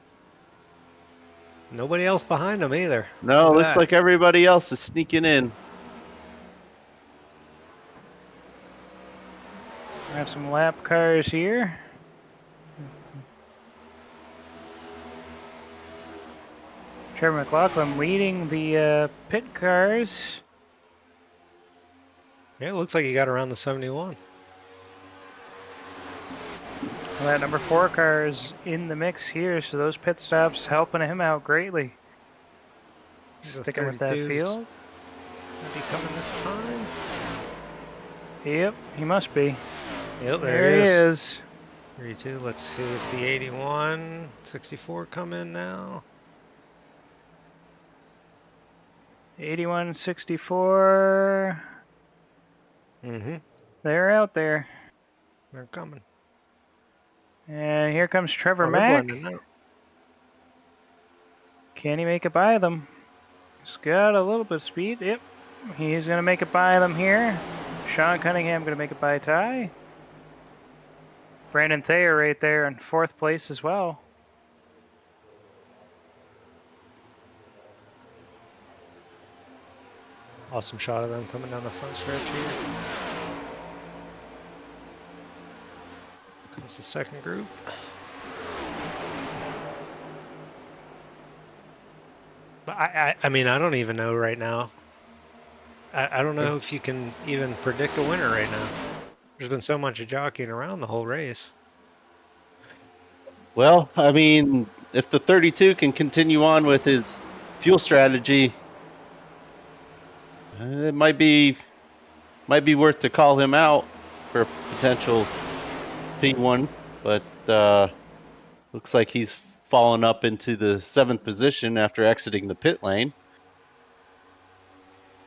[SPEAKER 2] Nobody else behind him either.
[SPEAKER 1] No,
[SPEAKER 2] Look at
[SPEAKER 1] looks
[SPEAKER 2] that.
[SPEAKER 1] like everybody else is sneaking in.
[SPEAKER 3] I have some lap cars here. Trevor McLaughlin leading the pit cars.
[SPEAKER 2] Yeah, it looks like he got around the 71.
[SPEAKER 3] Well, that number 4 car is in the mix here, so those pit stops helping him out greatly. Sticking with that
[SPEAKER 2] 32's
[SPEAKER 3] field.
[SPEAKER 2] Is he coming this time?
[SPEAKER 3] Yep, he must be.
[SPEAKER 2] Yep,
[SPEAKER 3] There he is.
[SPEAKER 2] 32. Let's see if the 81, 64 come in now.
[SPEAKER 3] 8164.
[SPEAKER 2] Mm-hmm.
[SPEAKER 3] They're out there.
[SPEAKER 2] They're coming.
[SPEAKER 3] And here comes Trevor
[SPEAKER 2] Oh, they're
[SPEAKER 3] Mack.
[SPEAKER 2] blending out.
[SPEAKER 3] Can he make it by them? He's got a little bit of speed. Yep. He's going to make it by them here. Sean Cunningham going to make it by Ty. Brandon Thayer right there in 4th place as well.
[SPEAKER 2] Awesome shot of them coming down the front stretch here. Comes the second group. But I mean, I don't even know right now. I don't know if you can even predict a winner right now. There's been so much jockeying around the whole race.
[SPEAKER 1] Well, I mean, if the 32 can continue on with his fuel strategy, it might be worth to call him out for a potential P1. But looks like he's fallen up into the 7th position after exiting the pit lane.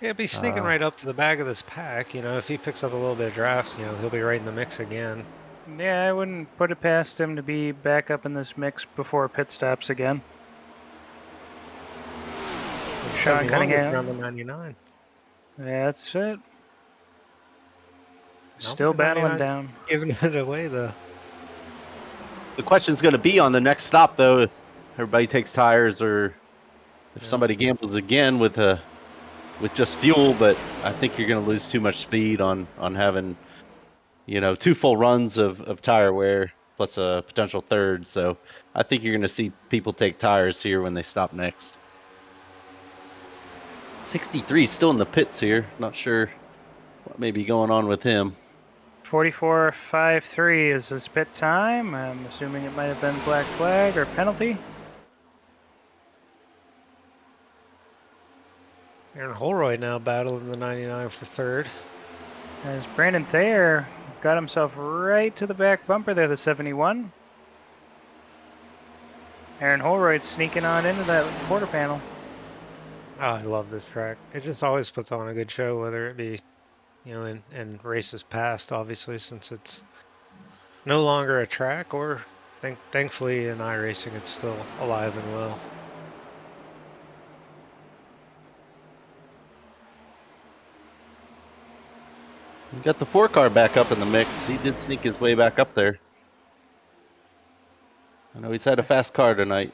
[SPEAKER 2] Yeah, but he's sneaking right up to the back of this pack. You know, if he picks up a little bit of draft, you know, he'll be right in the mix again.
[SPEAKER 3] Yeah, I wouldn't put it past him to be back up in this mix before pit stops again. Sean Cunningham.
[SPEAKER 2] Around the 99.
[SPEAKER 3] Yeah, that's it.
[SPEAKER 2] No,
[SPEAKER 3] Still
[SPEAKER 2] the
[SPEAKER 3] battling
[SPEAKER 2] 99's
[SPEAKER 3] down.
[SPEAKER 2] Giving it away, though.
[SPEAKER 1] The question's going to be on the next stop, though, if everybody takes tires or if somebody gambles again with just fuel. But I think you're going to lose too much speed on having, you know, 2 full runs of tire wear plus a potential third. So I think you're going to see people take tires here when they stop next. 63 still in the pits here. Not sure what may be going on with him.
[SPEAKER 3] 44.53 is his pit time. I'm assuming it might have been black flag or penalty.
[SPEAKER 2] Aaron Holroyd now battling the 99 for third.
[SPEAKER 3] As Brandon Thayer got himself right to the back bumper there, the 71. Aaron Holroyd sneaking on into that quarter panel.
[SPEAKER 2] Oh, I love this track. It just always puts on a good show, whether it be, you know, in races past, obviously, since it's no longer a track, or thankfully in iRacing it's still alive and well.
[SPEAKER 1] We got the 4-car back up in the mix. He did sneak his way back up there. I know he's had a fast car tonight.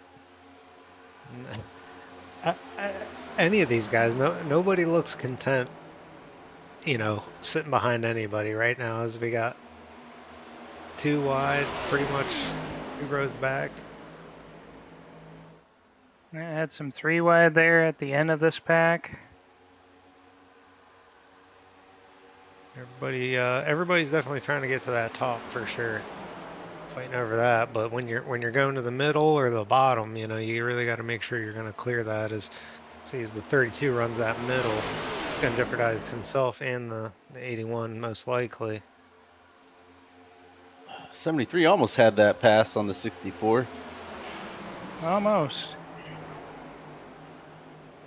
[SPEAKER 2] Any of these guys, nobody looks content, you know, sitting behind anybody right now, as we got 2 wide, pretty much 2 rows back.
[SPEAKER 3] I had some 3 wide there at the end of this pack.
[SPEAKER 2] Everybody's definitely trying to get to that top for sure, fighting over that. But when you're going to the middle or the bottom, you know, you really got to make sure you're going to clear that. As the 32 runs that middle, it's going to jeopardize himself and the 81 most likely.
[SPEAKER 1] 73 almost had that pass on the 64.
[SPEAKER 3] Almost.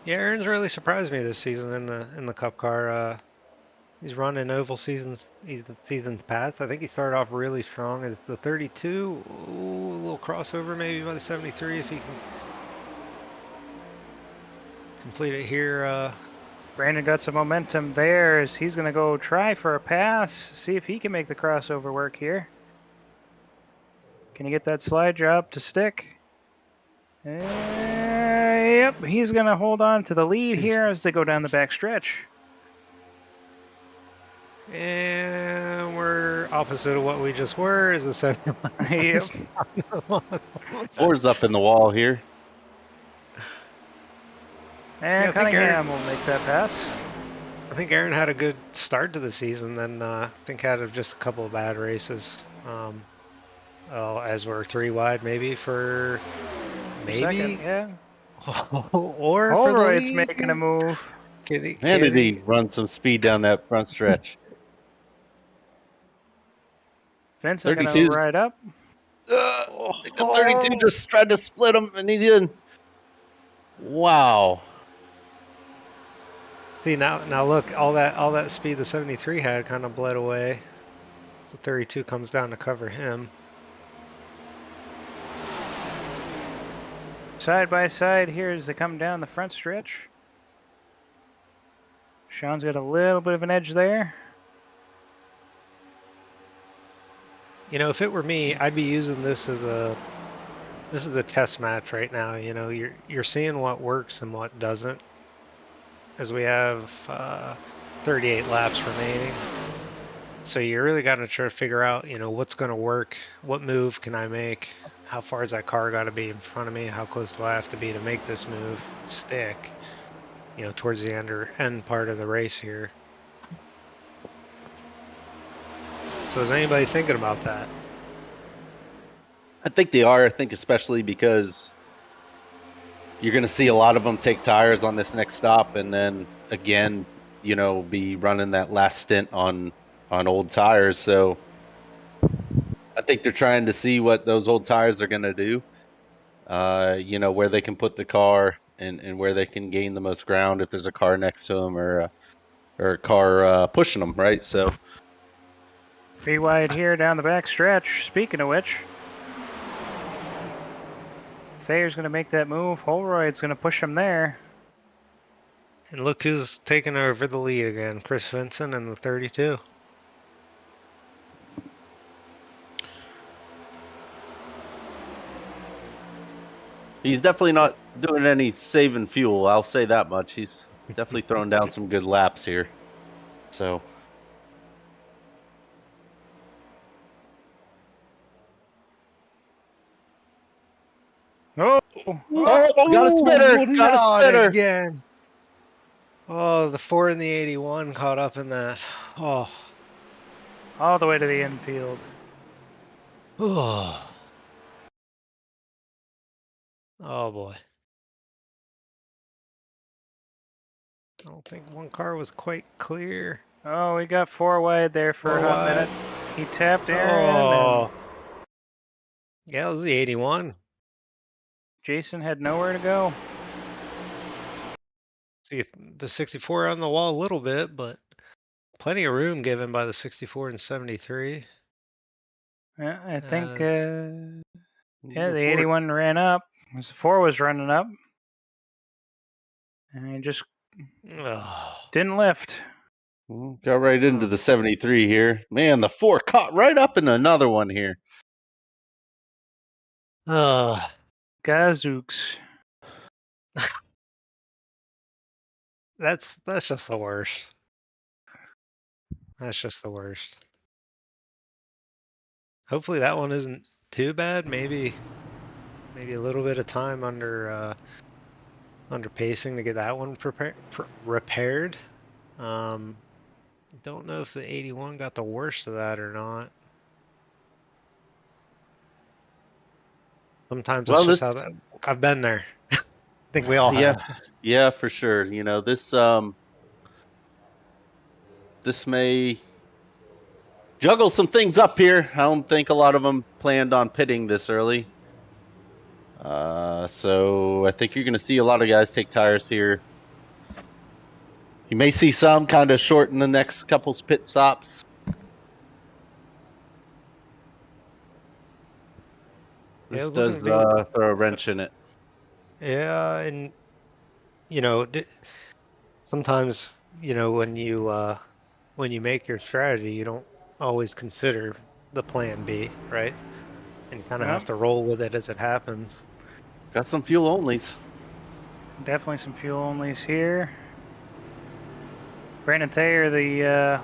[SPEAKER 2] Yeah, Aaron's really surprised me this season in the Cup car. He's running oval seasons past. I think he started off really strong as the 32. Ooh, a little crossover maybe by the 73 if he can complete it here.
[SPEAKER 3] Brandon got some momentum there as he's going to go try for a pass, see if he can make the crossover work here. Can he get that slide drop to stick? Yep, he's going to hold on to the lead here as they go down the back stretch.
[SPEAKER 2] And we're opposite of what we just were, is the 71.
[SPEAKER 3] Yep.
[SPEAKER 1] 4's up in the wall here.
[SPEAKER 3] And
[SPEAKER 2] Yeah,
[SPEAKER 3] Cunningham will make that pass.
[SPEAKER 2] I think Aaron had a good start to the season, then I think had just a couple of bad races. As we're 3 wide maybe for
[SPEAKER 3] Second, yeah.
[SPEAKER 2] or
[SPEAKER 3] Holroyd's
[SPEAKER 2] for the lead.
[SPEAKER 3] making a move.
[SPEAKER 1] And did he run some speed down that front stretch?
[SPEAKER 3] Vincent going
[SPEAKER 1] 32's
[SPEAKER 3] to ride up.
[SPEAKER 1] The 32 just tried to split him, and he didn't. Wow.
[SPEAKER 2] See now look, all that speed the 73 had kind of bled away. So 32 comes down to cover him.
[SPEAKER 3] Side by side here as they come down the front stretch. Sean's got a little bit of an edge there.
[SPEAKER 2] You know, if it were me, I'd be using this as a test match right now. You know, you're seeing what works and what doesn't. As we have 38 laps remaining. So you really got to try to figure out, you know, what's going to work, what move can I make, how far is that car got to be in front of me, how close do I have to be to make this move stick, you know, towards the end part of the race here. So is anybody thinking about that?
[SPEAKER 1] I think they are. I think especially because you're going to see a lot of them take tires on this next stop, and then again, you know, be running that last stint on old tires. So I think they're trying to see what those old tires are going to do. You know, where they can put the car and where they can gain the most ground if there's a car next to them or a car pushing them, right? So
[SPEAKER 3] Pretty wide here down the back stretch. Speaking of which, Thayer's going to make that move. Holroyd's going to push him there.
[SPEAKER 2] And look who's taking over the lead again, Chris Vincent and the 32.
[SPEAKER 1] he's definitely not doing any saving fuel. I'll say that much. He's definitely throwing down some good laps here. So
[SPEAKER 3] Oh!
[SPEAKER 1] got a spinner! Got a
[SPEAKER 4] not
[SPEAKER 1] spinner!
[SPEAKER 4] again.
[SPEAKER 2] Oh, the 4 and the 81 caught up in that. Oh.
[SPEAKER 3] All the way to the infield.
[SPEAKER 2] Oh. Oh boy. I don't think one car was quite clear.
[SPEAKER 3] Oh, we got 4 wide there for a
[SPEAKER 2] 4
[SPEAKER 3] hot
[SPEAKER 2] wide.
[SPEAKER 3] minute. He tapped Aaron,
[SPEAKER 2] Oh.
[SPEAKER 3] and
[SPEAKER 2] Yeah, it was the 81.
[SPEAKER 3] Jason had nowhere to go.
[SPEAKER 2] See, the 64 on the wall a little bit, but plenty of room given by the 64 and 73.
[SPEAKER 3] Yeah, I think,
[SPEAKER 2] Uh,
[SPEAKER 3] yeah, the 81 ran up. The 4 was running up. And he just
[SPEAKER 2] Oh.
[SPEAKER 3] didn't lift.
[SPEAKER 1] Got right into the 73 here. Man, the 4 caught right up in another one here.
[SPEAKER 3] Gazooks.
[SPEAKER 2] That's just the worst. That's just the worst. Hopefully that one isn't too bad. Maybe a little bit of time under pacing to get that one repaired. Don't know if the 81 got the worst of that or not. Sometimes it's just how that. I've been there. I think we all have.
[SPEAKER 1] Yeah, for sure. You know, this may juggle some things up here. I don't think a lot of them planned on pitting this early. So I think you're going to see a lot of guys take tires here. You may see some kind of shorten the next couple pit stops. This does throw a wrench in it.
[SPEAKER 2] Yeah, and you know, sometimes you know when you make your strategy, you don't always consider the plan B, right? And you kind of have to roll with it as it happens.
[SPEAKER 1] Got some fuel onlys.
[SPEAKER 3] Definitely some fuel onlys here. Brandon Thayer, the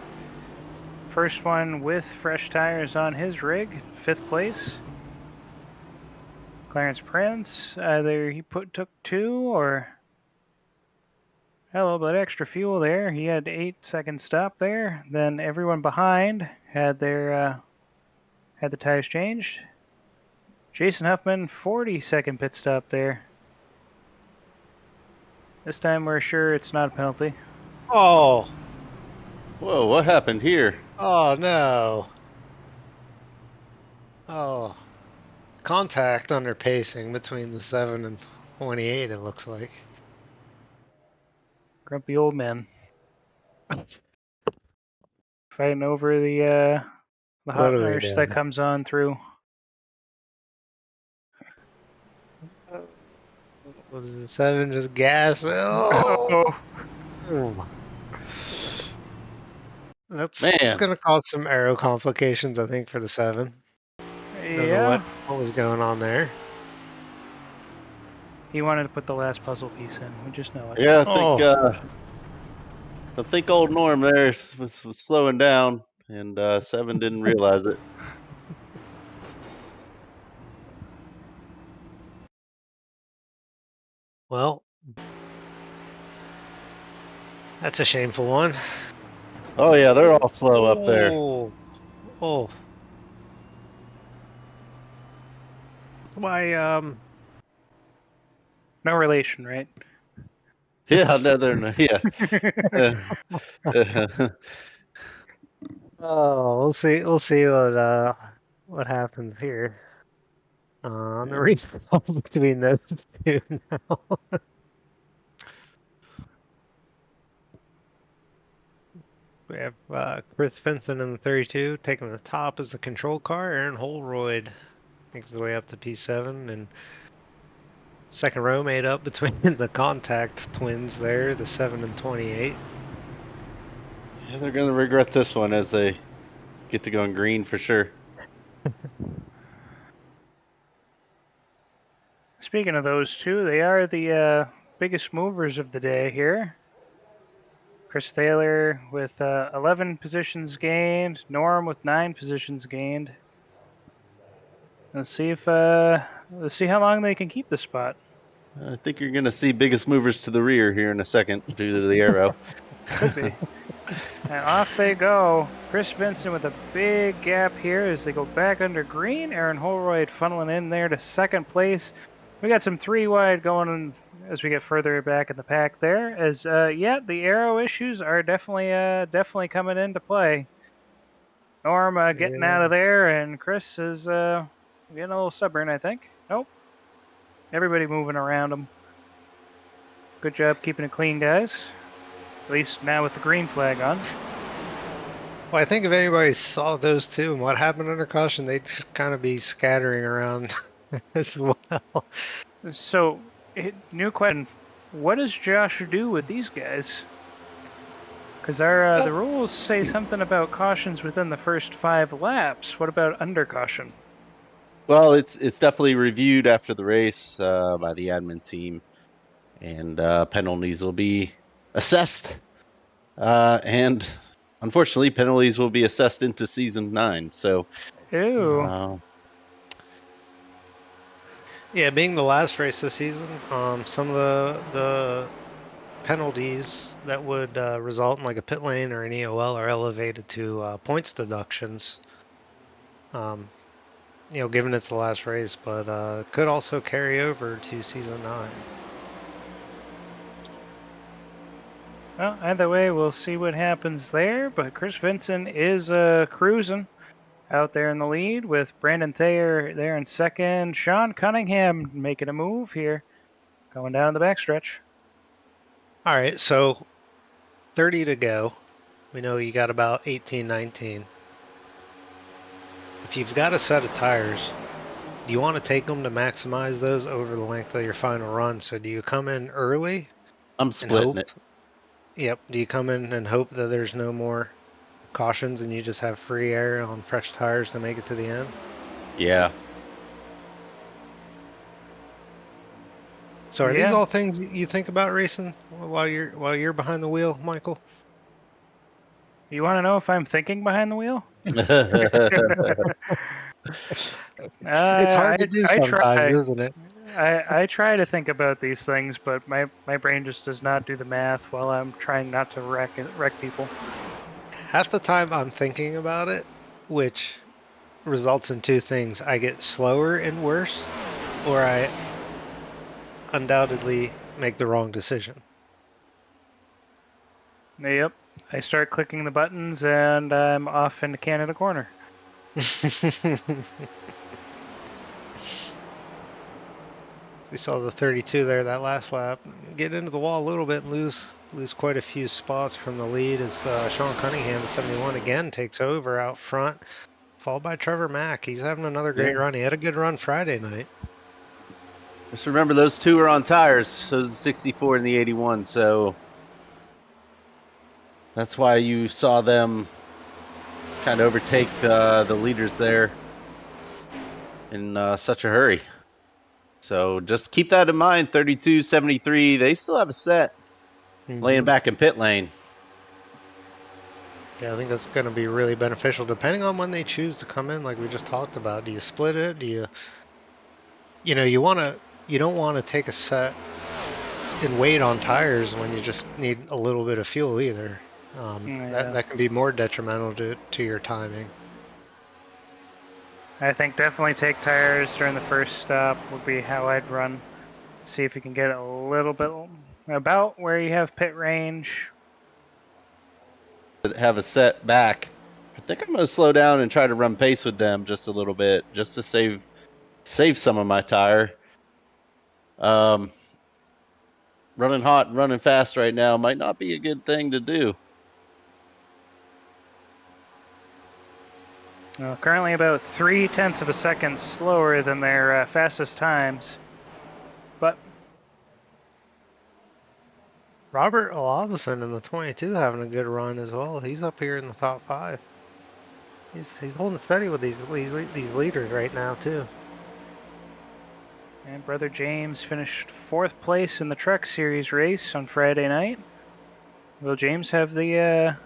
[SPEAKER 3] first one with fresh tires on his rig, 5th place. Clarence Prince, either he took 2 or had a little bit extra fuel there. He had 8-second stop there. Then everyone behind had their had the tires changed. Jason Huffman, 40-second pit stop there. This time we're sure it's not a penalty.
[SPEAKER 2] Oh.
[SPEAKER 1] Whoa, what happened here?
[SPEAKER 2] Oh no. Oh. Contact under pacing between the 7 and 28, it looks like.
[SPEAKER 3] Grumpy old man. Fighting over the hot
[SPEAKER 2] What are we
[SPEAKER 3] nurse that
[SPEAKER 2] doing?
[SPEAKER 3] comes on through.
[SPEAKER 2] Was it 7 just gas? Oh! That's
[SPEAKER 1] Man,
[SPEAKER 2] gonna cause some aero complications, I think, for the 7. Don't know
[SPEAKER 3] Yeah,
[SPEAKER 2] what was going on there.
[SPEAKER 3] he wanted to put the last puzzle piece in. We just know it.
[SPEAKER 1] yeah,
[SPEAKER 2] Oh,
[SPEAKER 1] I think old Norm there was slowing down, and 7 didn't realize it.
[SPEAKER 2] well, that's a shameful one.
[SPEAKER 1] Oh yeah, they're all slow up there.
[SPEAKER 2] Oh, oh. Why,
[SPEAKER 3] No relation, right?
[SPEAKER 1] Yeah, no, yeah.
[SPEAKER 2] oh, we'll see what happens here. On the result between those two now. We have Chris Vinson in the 32 taking the top as the control car. Aaron Holroyd makes his way up to P7, and second row made up between the contact twins there, the 7 and 28.
[SPEAKER 1] Yeah, they're gonna regret this one as they get to go in green for sure.
[SPEAKER 3] Speaking of those two, they are the biggest movers of the day here. Chris Taylor with 11 positions gained, Norm with 9 positions gained. Let's see how long they can keep the spot.
[SPEAKER 1] I think you're gonna see biggest movers to the rear here in a second due to the arrow.
[SPEAKER 3] Could be. And off they go. Chris Vincent with a big gap here as they go back under green. Aaron Holroyd funneling in there to second place. We got some 3 wide going on as we get further back in the pack there. As yeah, the arrow issues are definitely coming into play. Norm getting out of there, and Chris is getting a little stubborn, I think. Nope. Everybody moving around him. Good job keeping it clean, guys. At least now with the green flag on.
[SPEAKER 2] Well, I think if anybody saw those two and what happened under caution, they'd kind of be scattering around as well.
[SPEAKER 3] So, new question: what does Josh do with these guys? Because our the rules say something about cautions within the first 5 laps. What about under caution?
[SPEAKER 1] Well, it's definitely reviewed after the race by the admin team, and penalties will be assessed. And unfortunately, penalties will be assessed into season 9. So,
[SPEAKER 3] Ew.
[SPEAKER 2] Yeah, being the last race this season, some of the penalties that would result in like a pit lane or an EOL are elevated to points deductions. Given it's the last race, but could also carry over to season 9.
[SPEAKER 3] Well, either way, we'll see what happens there. But Chris Vincent is cruising out there in the lead with Brandon Thayer there in second. Sean Cunningham making a move here, going down the backstretch.
[SPEAKER 2] All right, so 30 to go. We know you got about 18, 19. If you've got a set of tires, do you want to take them to maximize those over the length of your final run? So do you come in early?
[SPEAKER 1] I'm splitting it.
[SPEAKER 2] Yep. Do you come in and hope that there's no more cautions and you just have free air on fresh tires to make it to the end?
[SPEAKER 1] Yeah.
[SPEAKER 2] So are these all things you think about racing while you're behind the wheel, Michael?
[SPEAKER 3] You want to know if I'm thinking behind the wheel?
[SPEAKER 2] It's hard to do sometimes, isn't it?
[SPEAKER 3] I try to think about these things, but my brain just does not do the math while I'm trying not to wreck people.
[SPEAKER 2] Half the time I'm thinking about it, which results in 2 things. I get slower and worse, or I undoubtedly make the wrong decision.
[SPEAKER 3] Yep. I start clicking the buttons and I'm off into Canada corner.
[SPEAKER 2] We saw the 32 there that last lap. Get into the wall a little bit and lose quite a few spots from the lead as Sean Cunningham at 71 again takes over out front, followed by Trevor Mack. He's having another great run. He had a good run Friday night.
[SPEAKER 1] Just remember those two are on tires. So is the 64 and the 81. So that's why you saw them kind of overtake the leaders there in such a hurry. So just keep that in mind. 32, 73. They still have a set laying back in pit lane.
[SPEAKER 2] Yeah, I think that's going to be really beneficial depending on when they choose to come in, like we just talked about. Do you split it? Do you, you don't want to take a set and wait on tires when you just need a little bit of fuel either. That can be more detrimental to your timing.
[SPEAKER 3] I think definitely take tires during the first stop would be how I'd run. See if you can get a little bit about where you have pit range.
[SPEAKER 1] Have a set back. I think I'm going to slow down and try to run pace with them just a little bit, just to save some of my tire. Running hot and running fast right now might not be a good thing to do.
[SPEAKER 3] Currently about 0.3 of a second slower than their fastest times. But
[SPEAKER 2] Robert Olavison in the 22 having a good run as well. He's up here in the top 5. He's holding steady with these leaders right now too.
[SPEAKER 3] And Brother James finished 4th place in the Truck Series race on Friday night. Will James have the,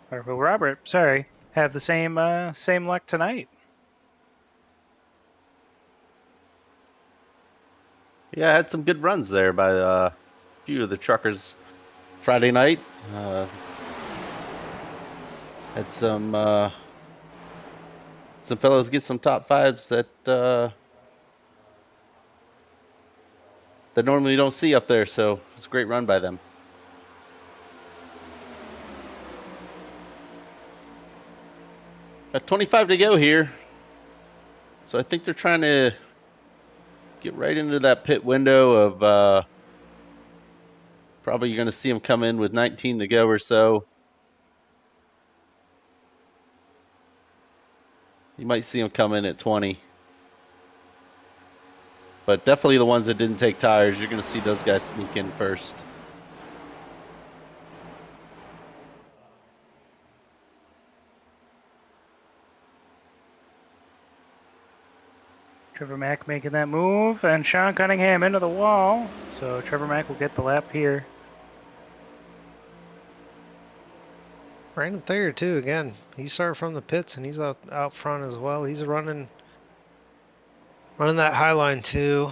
[SPEAKER 3] or will Robert, sorry, have the same luck tonight?
[SPEAKER 1] Yeah, I had some good runs there by a few of the truckers Friday night. Had some fellows get some top 5s that normally don't see up there, so it's a great run by them. Got 25 to go here, so I think they're trying to get right into that pit window of probably you're going to see them come in with 19 to go or so. You might see them come in at 20. But definitely the ones that didn't take tires, you're going to see those guys sneak in first.
[SPEAKER 3] Trevor Mack making that move, and Sean Cunningham into the wall. So Trevor Mack will get the lap here.
[SPEAKER 2] Brandon Thayer too, again. He started from the pits and he's out front as well. He's running that high line too.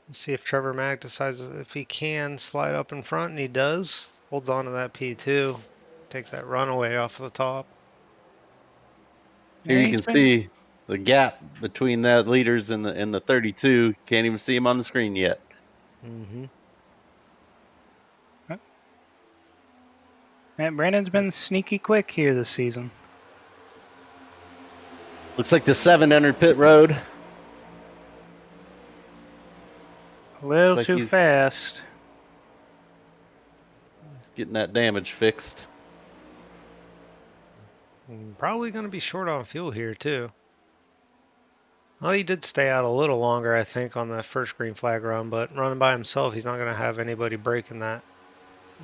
[SPEAKER 2] Let's see if Trevor Mack decides if he can slide up in front, and he does. Holds on to that P2. Takes that runaway off of the top.
[SPEAKER 1] Here you can see the gap between that leaders and the 32. Can't even see him on the screen yet.
[SPEAKER 2] Mm-hmm.
[SPEAKER 3] And Brandon's been sneaky quick here this season.
[SPEAKER 1] Looks like the 7 entered pit road.
[SPEAKER 3] A little too fast.
[SPEAKER 1] He's getting that damage fixed.
[SPEAKER 2] Probably going to be short on fuel here too. Well, he did stay out a little longer, I think, on that first green flag run, but running by himself, he's not going to have anybody breaking that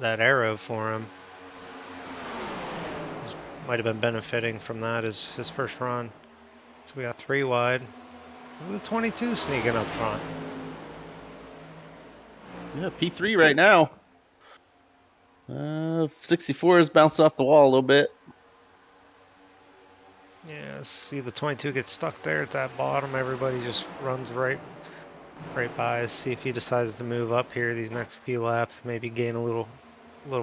[SPEAKER 2] arrow for him. He might have been benefiting from that as his first run. So we got 3 wide. Look at the 22 sneaking up front.
[SPEAKER 1] Yeah, P3 right now. 64 has bounced off the wall a little bit.
[SPEAKER 2] Yeah, see the 22 gets stuck there at that bottom. Everybody just runs right by. See if he decides to move up here these next few laps, maybe gain a little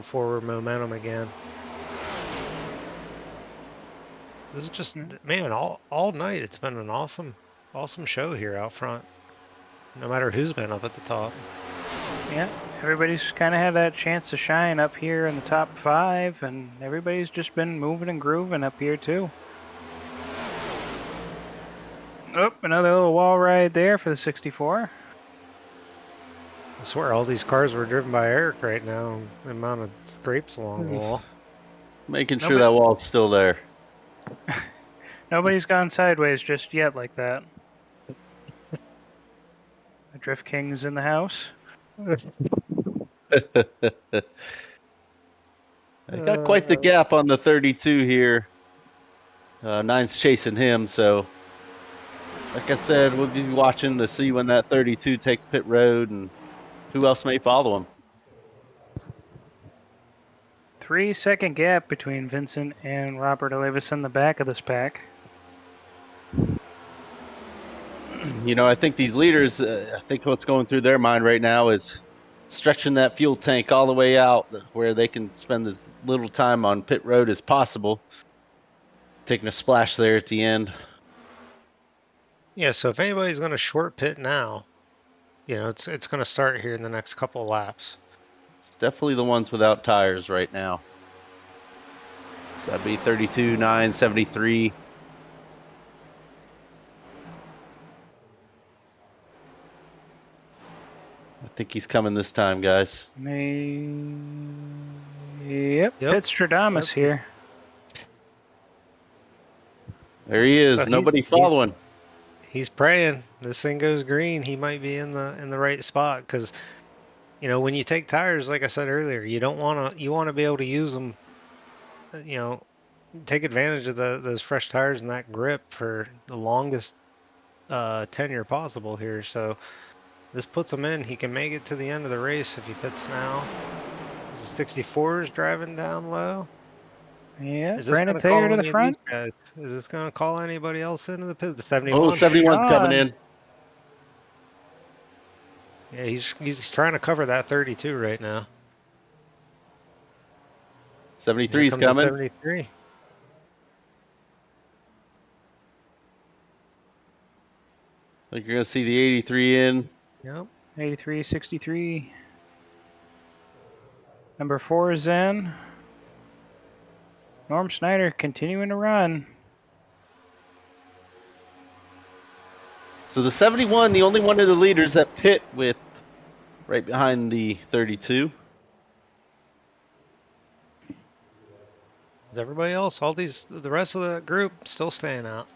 [SPEAKER 2] forward momentum again. This is just, man, all night it's been an awesome show here out front. No matter who's been up at the top.
[SPEAKER 3] Yeah, everybody's kind of had that chance to shine up here in the top 5, and everybody's just been moving and grooving up here too. Oh, another little wall ride there for the 64.
[SPEAKER 2] I swear all these cars were driven by Eric right now. The amount of scrapes along the wall.
[SPEAKER 1] Making sure that wall's still there.
[SPEAKER 3] Nobody's gone sideways just yet like that. The Drift King's in the house.
[SPEAKER 1] I got quite the gap on the 32 here. Nine's chasing him, so like I said, we'll be watching to see when that 32 takes pit road and who else may follow him.
[SPEAKER 3] 3-second gap between Vincent and Robert Olivas in the back of this pack.
[SPEAKER 1] You know, I think these leaders, I think what's going through their mind right now is stretching that fuel tank all the way out where they can spend as little time on pit road as possible. Taking a splash there at the end.
[SPEAKER 2] Yeah, so if anybody's going to short pit now, you know, it's going to start here in the next couple of laps.
[SPEAKER 1] It's definitely the ones without tires right now. So that'd be 32, 9, 73. I think he's coming this time, guys.
[SPEAKER 3] Yep. It's Stradamus here.
[SPEAKER 1] There he is. Nobody following.
[SPEAKER 2] He's praying. This thing goes green. He might be in the right spot because, you know, when you take tires, like I said earlier, you don't want to. You want to be able to use them. You know, take advantage of those fresh tires and that grip for the longest tenure possible here. So this puts him in. He can make it to the end of the race if he pits now. This is 64 is driving down low.
[SPEAKER 3] Yeah, Brandon Thayer to the front.
[SPEAKER 2] Is this going to call anybody else into the pit? The 71.
[SPEAKER 1] Oh, 71's coming in.
[SPEAKER 2] Yeah, he's trying to cover that 32 right now.
[SPEAKER 1] 73's coming.
[SPEAKER 2] 73.
[SPEAKER 1] Like you're going to see the 83 in.
[SPEAKER 2] Yep.
[SPEAKER 3] 83, 63. Number 4 is in. Norm Snyder continuing to run.
[SPEAKER 1] So the 71, the only one of the leaders that pit with right behind the 32.
[SPEAKER 2] Everybody else, the rest of the group still staying out.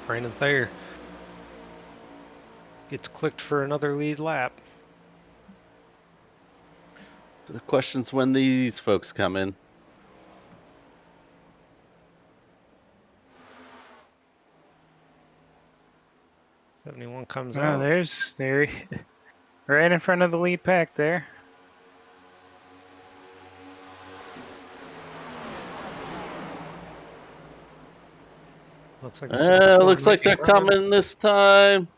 [SPEAKER 2] Brandon Thayer gets clicked for another lead lap.
[SPEAKER 1] The question's when these folks come in.
[SPEAKER 2] '71 comes out.
[SPEAKER 3] There, right in front of the lead pack there.
[SPEAKER 2] Looks
[SPEAKER 1] like they're coming this time.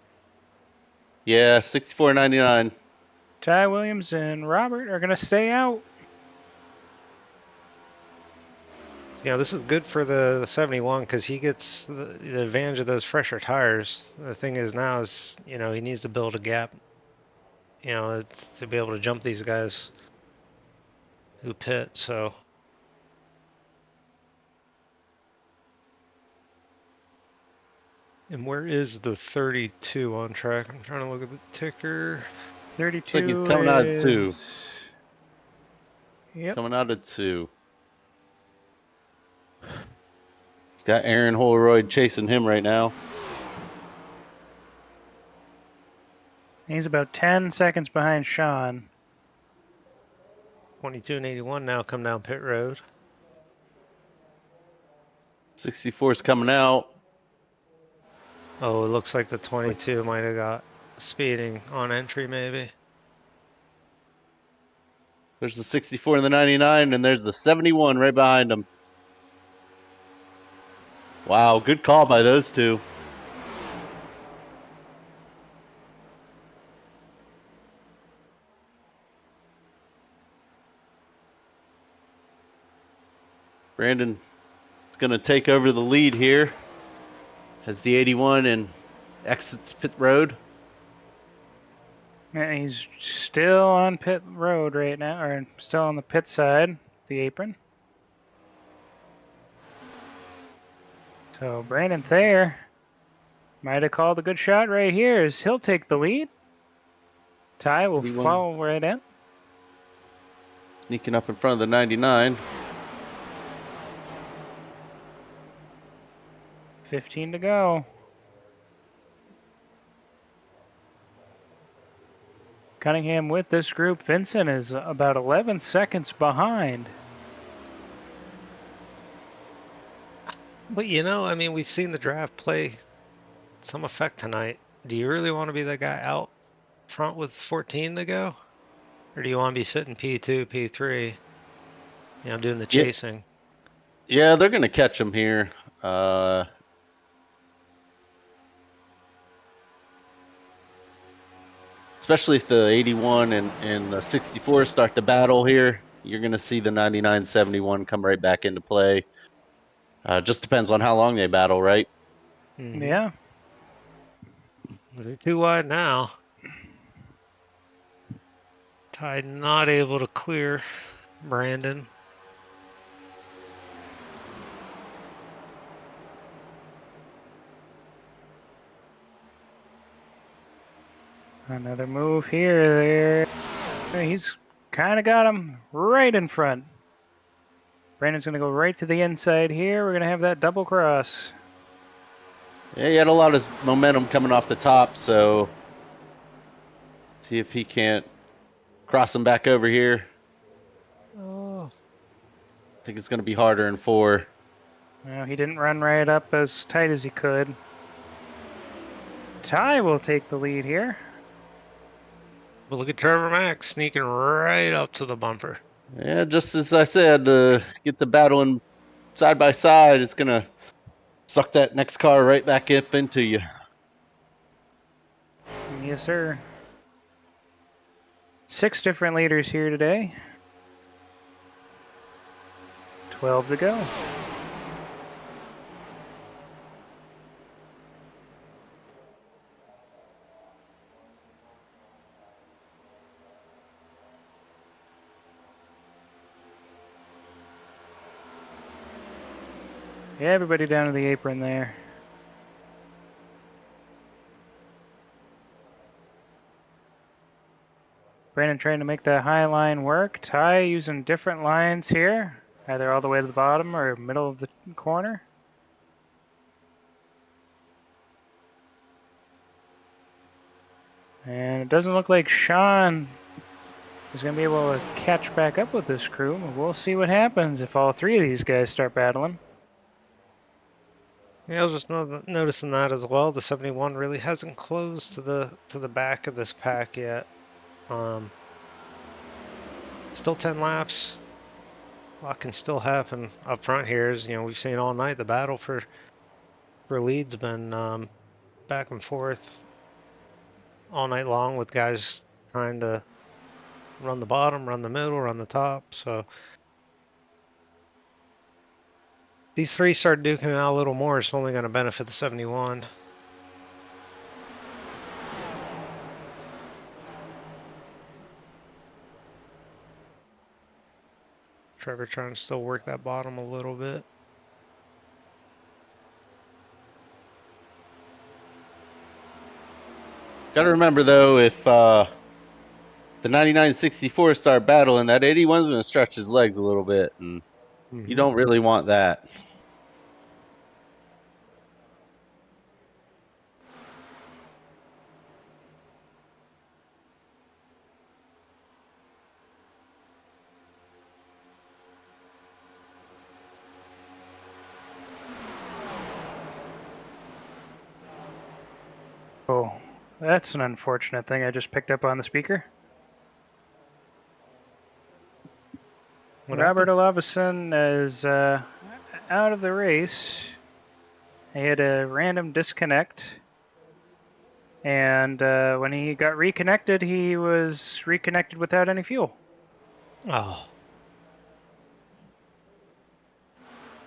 [SPEAKER 1] Yeah, 64.99.
[SPEAKER 3] Ty Williams and Robert are going to stay out.
[SPEAKER 2] Yeah, this is good for the 71 because he gets the advantage of those fresher tires. The thing is now is, you know, he needs to build a gap, you know, to be able to jump these guys who pit, so. And where is the 32 on track? I'm trying to look at the ticker.
[SPEAKER 3] 32
[SPEAKER 1] Looks like he's coming out of 2.
[SPEAKER 3] Yep.
[SPEAKER 1] Coming out of 2. He's got Aaron Holroyd chasing him right now.
[SPEAKER 3] He's about 10 seconds behind Sean.
[SPEAKER 2] 22 and 81 now come down pit road.
[SPEAKER 1] 64's coming out.
[SPEAKER 2] Oh, it looks like the 22 might have got speeding on entry, maybe.
[SPEAKER 1] There's the 64 and the 99, and there's the 71 right behind him. Wow, good call by those two. Brandon is going to take over the lead here as the 81 and exits pit road.
[SPEAKER 3] And he's still on pit road right now, or still on the pit side, the apron. So Brandon Thayer Might have called a good shot right here as he'll take the lead. Ty will
[SPEAKER 1] 81.
[SPEAKER 3] follow right in.
[SPEAKER 1] Sneaking up in front of the 99.
[SPEAKER 3] 15 to go. Cunningham with this group. Vincent is about 11 seconds behind.
[SPEAKER 2] But you know, I mean, we've seen the draft play some effect tonight. Do you really want to be the guy out front with 14 to go? Or do you want to be sitting P2, P3, doing the chasing?
[SPEAKER 1] Yeah, they're going to catch him here. Especially if the 81 and the 64 start to battle here, you're going to see the 99-71 come right back into play. Just depends on how long they battle, right?
[SPEAKER 2] Mm-hmm.
[SPEAKER 3] Yeah.
[SPEAKER 2] They're too wide now. Ty not able to clear Brandon.
[SPEAKER 3] Another move here. There. He's kind of got him right in front. Brandon's going to go right to the inside here. We're going to have that double cross.
[SPEAKER 1] Yeah, he had a lot of momentum coming off the top, so see if he can't cross him back over here.
[SPEAKER 2] Oh.
[SPEAKER 1] I think it's going to be harder in 4.
[SPEAKER 3] Well, he didn't run right up as tight as he could. Ty will take the lead here.
[SPEAKER 2] But look at Trevor Mack sneaking right up to the bumper.
[SPEAKER 1] Yeah, just as I said, get the battling side by side. It's going to suck that next car right back up into you.
[SPEAKER 3] Yes, sir. 6 different leaders here today. 12 to go. Yeah, everybody down to the apron there. Brandon trying to make that high line work. Ty using different lines here, either all the way to the bottom or middle of the corner. And it doesn't look like Sean is going to be able to catch back up with this crew. We'll see what happens if all 3 of these guys start battling.
[SPEAKER 2] Yeah, I was just noticing that as well. The 71 really hasn't closed to the back of this pack yet. Still 10 laps. A lot can still happen up front here. As we've seen all night, the battle for lead's been back and forth all night long, with guys trying to run the bottom, run the middle, run the top. So these 3 start duking it out a little more. It's only going to benefit the 71. Trevor trying to still work that bottom a little bit.
[SPEAKER 1] Got to remember, though, if the 99-64 start battling, that 81's going to stretch his legs a little bit, and you don't really want that.
[SPEAKER 3] Oh, that's an unfortunate thing I just picked up on the speaker. Robert Olafson is out of the race. He had a random disconnect. And when he got reconnected, he was reconnected without any fuel.
[SPEAKER 2] Oh.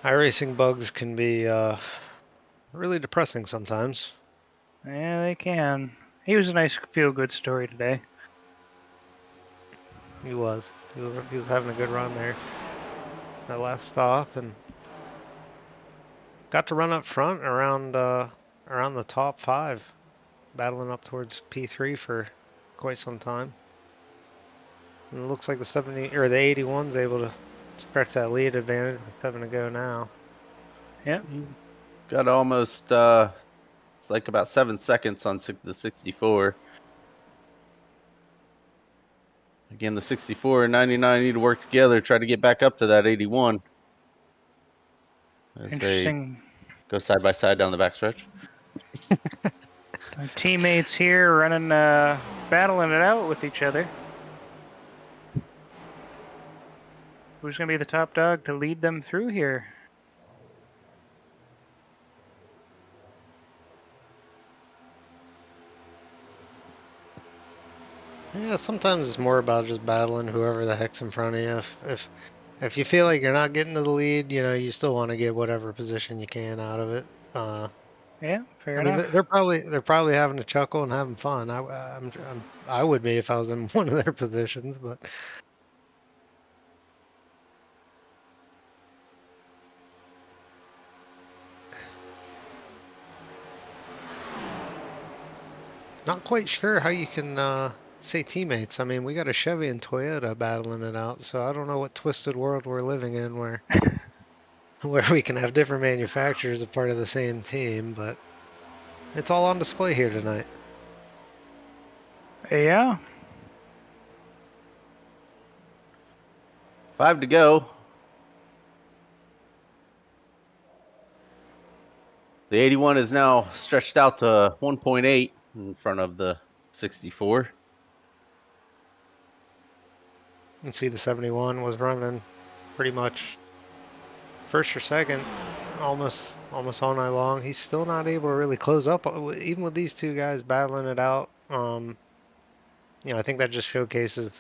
[SPEAKER 2] iRacing bugs can be really depressing sometimes.
[SPEAKER 3] Yeah, they can. He was a nice feel-good story today.
[SPEAKER 2] He was. He was having a good run there. That last stop, and got to run up front around around the top 5, battling up towards P3 for quite some time. And it looks like the 70 or the 81's able to stretch that lead advantage with 7 to go now.
[SPEAKER 3] Yep.
[SPEAKER 1] Got almost it's like about 7 seconds on the 64. Again, the 64 and 99 need to work together, try to get back up to that 81 as they
[SPEAKER 3] Interesting.
[SPEAKER 1] go side by side down the backstretch.
[SPEAKER 3] My teammates here running, battling it out with each other. Who's going to be the top dog to lead them through here?
[SPEAKER 2] Yeah, sometimes it's more about just battling whoever the heck's in front of you. If you feel like you're not getting to the lead, you still want to get whatever position you can out of it.
[SPEAKER 3] Yeah, fair
[SPEAKER 2] I mean,
[SPEAKER 3] enough.
[SPEAKER 2] they're probably having a chuckle and having fun. I would be if I was in one of their positions, but not quite sure how you can say teammates. I mean, we got a Chevy and Toyota battling it out, so I don't know what twisted world we're living in where we can have different manufacturers a part of the same team, but it's all on display here tonight.
[SPEAKER 3] Yeah.
[SPEAKER 1] 5 to go. The 81 is now stretched out to 1.8 in front of the 64.
[SPEAKER 2] You can see the 71 was running pretty much first or second almost all night long. He's still not able to really close up, even with these two guys battling it out. I think that just showcases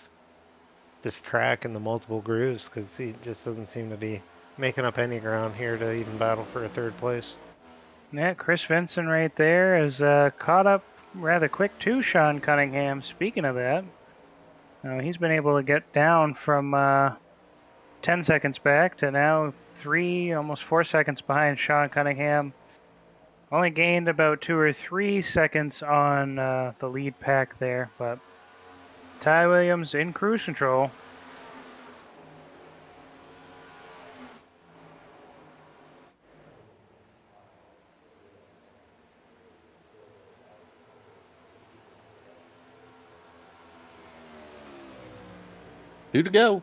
[SPEAKER 2] this track and the multiple grooves, because he just doesn't seem to be making up any ground here to even battle for a third place.
[SPEAKER 3] Yeah, Chris Vinson right there is caught up rather quick to Sean Cunningham. Speaking of that, he's been able to get down from 10 seconds back to now 3, almost 4 seconds behind Sean Cunningham. Only gained about 2 or 3 seconds on the lead pack there, but Ty Williams in cruise control.
[SPEAKER 1] Two to go.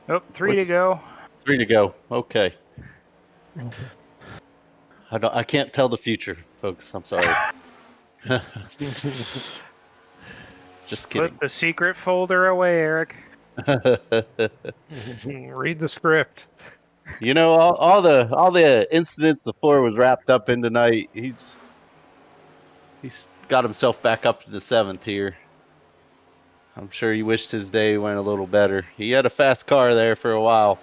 [SPEAKER 3] Oh, 3 to go.
[SPEAKER 1] 3 to go. Okay. I can't tell the future, folks. I'm sorry. Just kidding.
[SPEAKER 3] Put the secret folder away, Eric.
[SPEAKER 2] Read the script.
[SPEAKER 1] all the incidents the floor was wrapped up in tonight. He's got himself back up to the 7th here. I'm sure he wished his day went a little better. He had a fast car there for a while.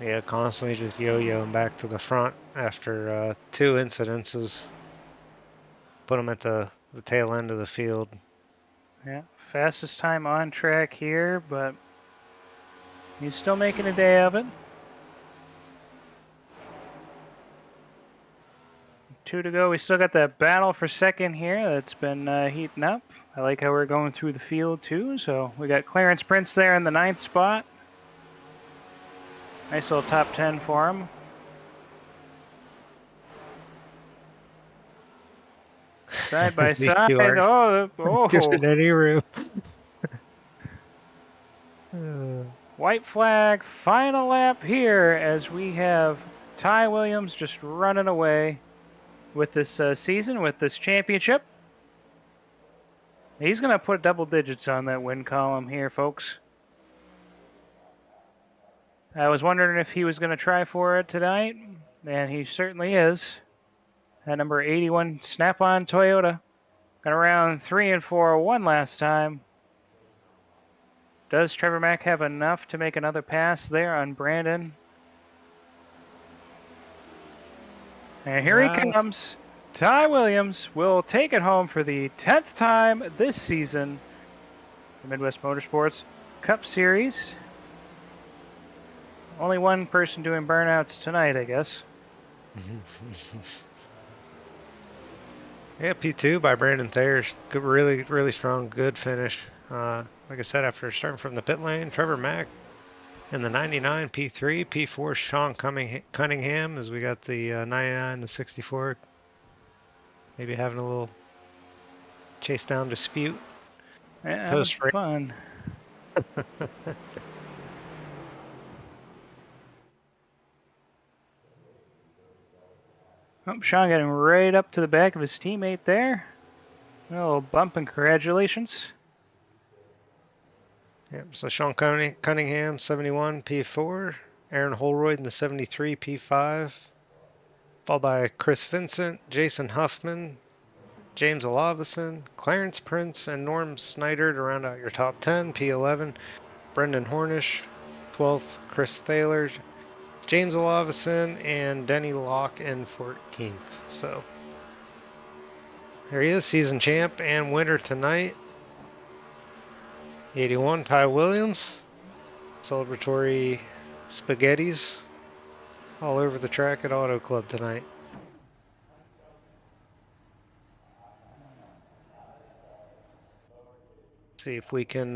[SPEAKER 2] Yeah, constantly just yo-yoing back to the front after 2 incidences. Put him at the tail end of the field.
[SPEAKER 3] Yeah, fastest time on track here, but he's still making a day of it. 2 to go. We still got that battle for second here that's been heating up. I like how we're going through the field too. So we got Clarence Prince there in the 9th spot. Nice little top 10 for him. Side by
[SPEAKER 2] These
[SPEAKER 3] side.
[SPEAKER 2] two aren't just in
[SPEAKER 3] Oh.
[SPEAKER 2] any room.
[SPEAKER 3] White flag, final lap here as we have Ty Williams just running away with this season, with this championship. He's going to put double digits on that win column here, folks. I was wondering if he was going to try for it tonight, and he certainly is. That number 81 Snap-on Toyota got around 3 and 4, one last time. Does Trevor Mack have enough to make another pass there on Brandon? And here he comes. Ty Williams will take it home for the 10th time this season. The Midwest Motorsports Cup Series. only one person doing burnouts tonight, I guess.
[SPEAKER 2] Yeah, P2 by Brandon Thayer. Good, really, really strong, good finish. Like I said, after starting from the pit lane, Trevor Mack in the 99 P3, P4 Sean Cunningham, as we got the 99, the 64. Maybe having a little chase down dispute.
[SPEAKER 3] Yeah, having
[SPEAKER 2] Post race.
[SPEAKER 3] fun. Oh, Sean getting right up to the back of his teammate there. A little bump and congratulations.
[SPEAKER 2] Yep, so Sean Cunningham, 71 P4. Aaron Holroyd in the 73 P5. Followed by Chris Vincent, Jason Huffman, James Olavison, Clarence Prince, and Norm Snyder to round out your top 10. P11, Brendan Hornish, 12th, Chris Thaler, James Olavison, and Denny Locke in 14th. So there he is, season champ and winner tonight. 81, Ty Williams. Celebratory spaghettis all over the track at Auto Club tonight. See if we can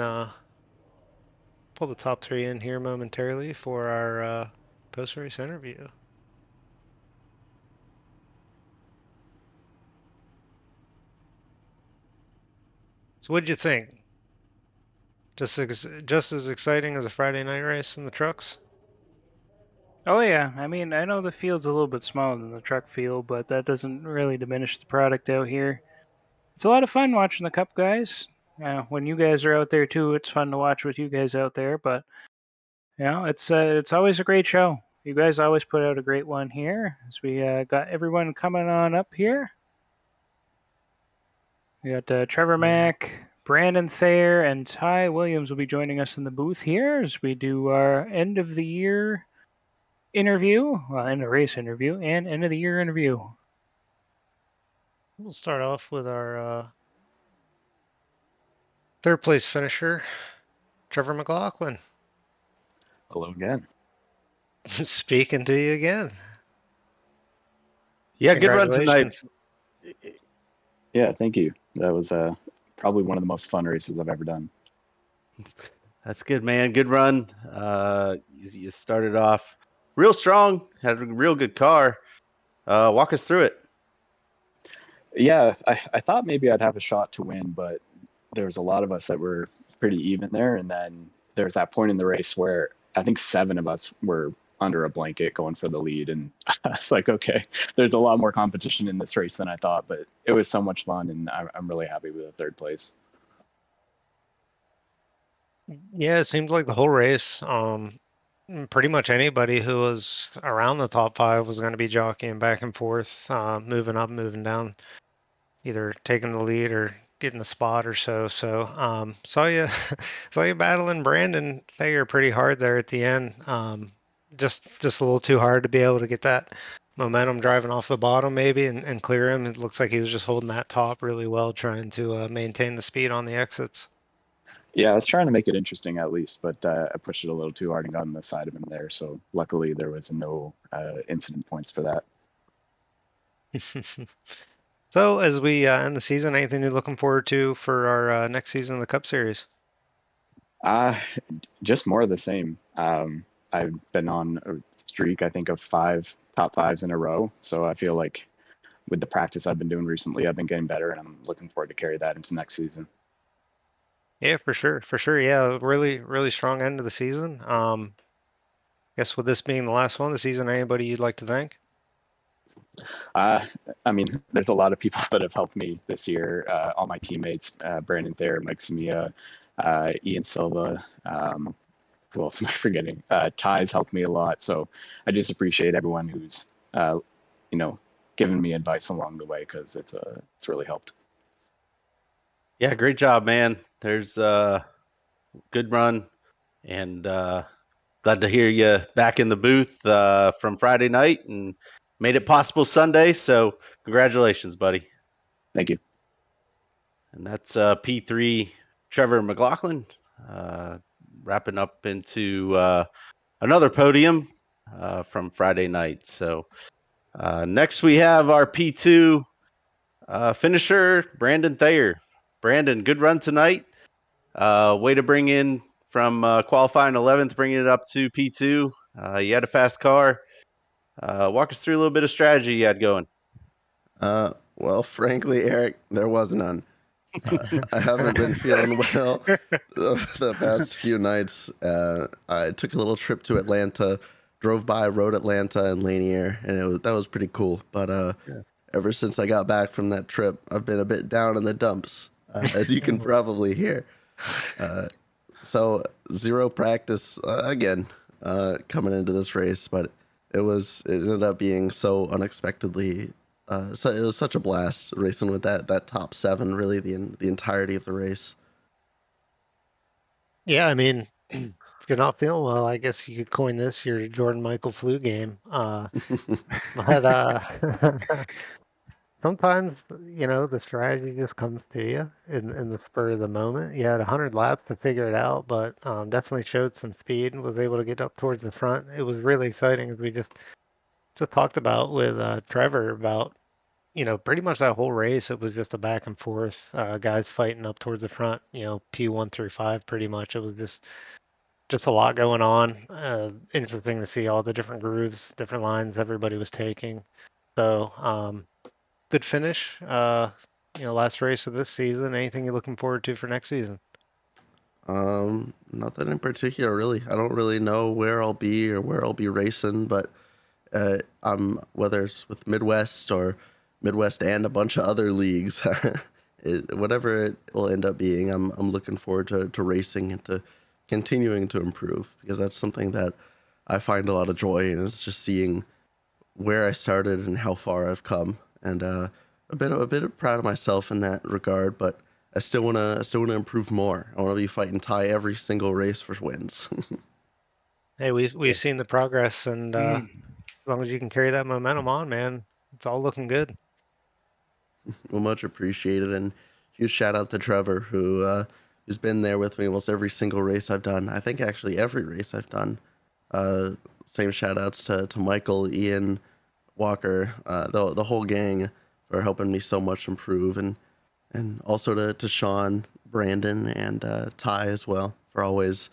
[SPEAKER 2] pull the top three in here momentarily for our post-race interview. So what'd you think? Just as exciting as a Friday night race in the trucks?
[SPEAKER 3] Oh yeah, I mean, I know the field's a little bit smaller than the truck field, but that doesn't really diminish the product out here. It's a lot of fun watching the Cup guys. When you guys are out there too, it's fun to watch with you guys out there. But it's always a great show. You guys always put out a great one here. As we got everyone coming on up here. We got Trevor Mack, Brandon Thayer, and Ty Williams will be joining us in the booth here as we do our end of the year interview, well, end of race interview, and end of the year interview.
[SPEAKER 2] We'll start off with our third place finisher, Trevor McLaughlin.
[SPEAKER 5] Hello again.
[SPEAKER 2] Speaking to you again.
[SPEAKER 1] Yeah, good run tonight.
[SPEAKER 5] Yeah, thank you. That was probably one of the most fun races I've ever done.
[SPEAKER 1] That's good, man. Good run. You started off real strong, had a real good car. Walk us through it.
[SPEAKER 5] Yeah, I thought maybe I'd have a shot to win, but there was a lot of us that were pretty even there. And then there's that point in the race where I think 7 of us were under a blanket going for the lead. And I was like, okay, there's a lot more competition in this race than I thought, but it was so much fun. And I'm really happy with the third place.
[SPEAKER 2] Yeah, it seemed like the whole race, pretty much anybody who was around the top 5 was going to be jockeying back and forth, moving up, moving down, either taking the lead or getting a spot or so. So saw you battling Brandon Thayer pretty hard there at the end. Just a little too hard to be able to get that momentum driving off the bottom maybe and clear him. It looks like he was just holding that top really well, trying to maintain the speed on the exits.
[SPEAKER 5] Yeah, I was trying to make it interesting at least, but I pushed it a little too hard and got on the side of him there. So luckily there was no incident points for that.
[SPEAKER 2] So as we end the season, anything you're looking forward to for our next season of the Cup Series?
[SPEAKER 5] Just more of the same. I've been on a streak, I think, of 5 top 5s in a row. So I feel like with the practice I've been doing recently, I've been getting better, and I'm looking forward to carry that into next season.
[SPEAKER 2] Yeah, for sure. Yeah, really strong end of the season. Guess with this being the last one of the season, anybody you'd like to thank?
[SPEAKER 5] I mean, there's a lot of people that have helped me this year. All my teammates, Brandon Thayer, Mike Samia, Ian Silva. Who else am I forgetting? Ty's helped me a lot. So I just appreciate everyone who's, given me advice along the way because it's really helped.
[SPEAKER 1] Yeah, great job, man. There's a good run, and glad to hear you back in the booth from Friday night and made it possible Sunday. So congratulations, buddy.
[SPEAKER 5] Thank you.
[SPEAKER 1] And that's P3 Trevor McLaughlin wrapping up into another podium from Friday night. So next we have our P2 finisher, Brandon Thayer. Brandon, good run tonight. Way to bring in from qualifying 11th, bringing it up to P2. You had a fast car. Walk us through a little bit of strategy you had going.
[SPEAKER 6] Well, frankly, Eric, there was none. I haven't been feeling well the past few nights. I took a little trip to Atlanta, drove by, rode Atlanta and Lanier, and that was pretty cool. But ever since I got back from that trip, I've been a bit down in the dumps, as you can probably hear. So zero practice again coming into this race, but it ended up being so unexpectedly. So it was such a blast racing with that top 7, really the entirety of the race.
[SPEAKER 2] Yeah, I mean, if you're not feeling well, I guess you could coin this your Jordan Michael flu game. But sometimes, the strategy just comes to you in the spur of the moment. You had 100 laps to figure it out, but definitely showed some speed and was able to get up towards the front. It was really exciting, as we just talked about with Trevor about, pretty much that whole race. It was just a back and forth, guys fighting up towards the front, P1 through 5 pretty much. It was just a lot going on. Interesting to see all the different grooves, different lines everybody was taking. So, good finish. Last race of this season. Anything you're looking forward to for next season?
[SPEAKER 6] Nothing in particular, really. I don't really know where I'll be or where I'll be racing, but whether it's with Midwest or Midwest and a bunch of other leagues, whatever it will end up being, I'm looking forward to racing and to continuing to improve, because that's something that I find a lot of joy in, is just seeing where I started and how far I've come, and a bit proud of myself in that regard. But I still wanna improve more. I wanna be fighting Ty every single race for wins.
[SPEAKER 2] Hey, we've seen the progress, and as long as you can carry that momentum on, man, it's all looking good.
[SPEAKER 6] Well, much appreciated, and huge shout out to Trevor, who's been there with me almost every single race I've done. I think actually every race I've done. Same shout outs to Michael, Ian, Walker, the whole gang, for helping me so much improve, and also to Sean, Brandon, and Ty as well, for always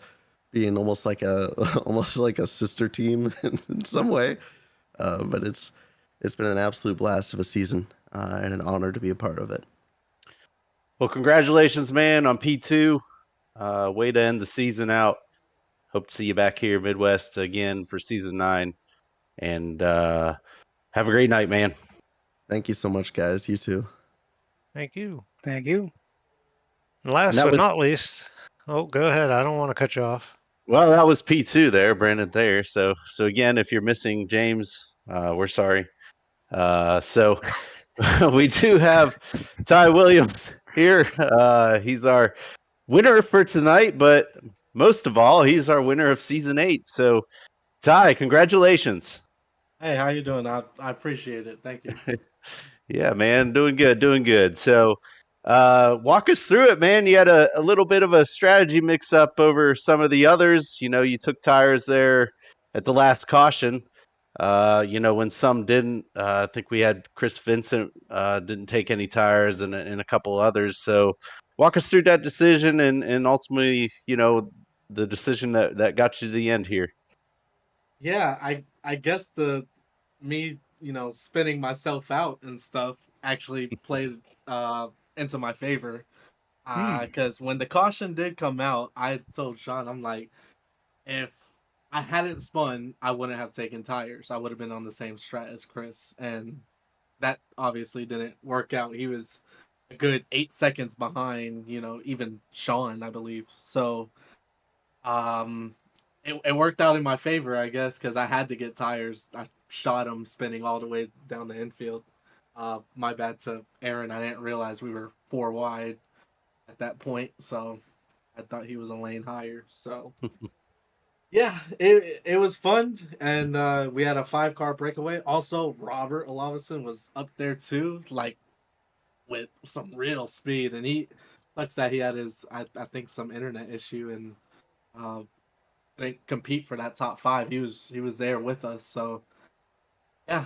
[SPEAKER 6] being almost like a almost like a sister team in some way. But it's been an absolute blast of a season, and an honor to be a part of it.
[SPEAKER 1] Well, congratulations, man, on P2. Way to end the season out. Hope to see you back here, Midwest, again for season 9. And have a great night, man.
[SPEAKER 6] Thank you so much, guys. You too.
[SPEAKER 2] Thank you.
[SPEAKER 3] Thank you.
[SPEAKER 2] And last
[SPEAKER 1] that
[SPEAKER 2] but
[SPEAKER 1] was-
[SPEAKER 2] not least, oh, go ahead. I don't want to cut you off.
[SPEAKER 1] Well, that was P2 there, Brandon Thayer. So again, if you're missing James, we're sorry. So we do have Ty Williams here. He's our winner for tonight, but most of all, he's our winner of season 8. So Ty, congratulations.
[SPEAKER 4] Hey, how you doing? I appreciate it. Thank you.
[SPEAKER 1] Yeah, man, doing good. So walk us through it, man. You had a little bit of a strategy mix up over some of the others. You took tires there at the last caution. When some didn't. I think we had Chris Vincent didn't take any tires, and a couple others. So walk us through that decision, and ultimately, the decision that got you to the end here.
[SPEAKER 4] Yeah, I guess me, spinning myself out and stuff actually played into my favor. Because when the caution did come out, I told Sean, I'm like, if I hadn't spun, I wouldn't have taken tires. I would have been on the same strat as Chris, and that obviously didn't work out. He was a good 8 seconds behind, even Sean, I believe. So, it worked out in my favor, I guess, because I had to get tires. I shot him spinning all the way down the infield. My bad to Aaron. I didn't realize we were 4 wide at that point, so I thought he was a lane higher. So yeah, it was fun, and we had a 5-car breakaway. Also, Robert Olavison was up there too, like with some real speed, and he sucks that he had his I think some internet issue, and couldn't compete for that top 5. He was there with us, so yeah,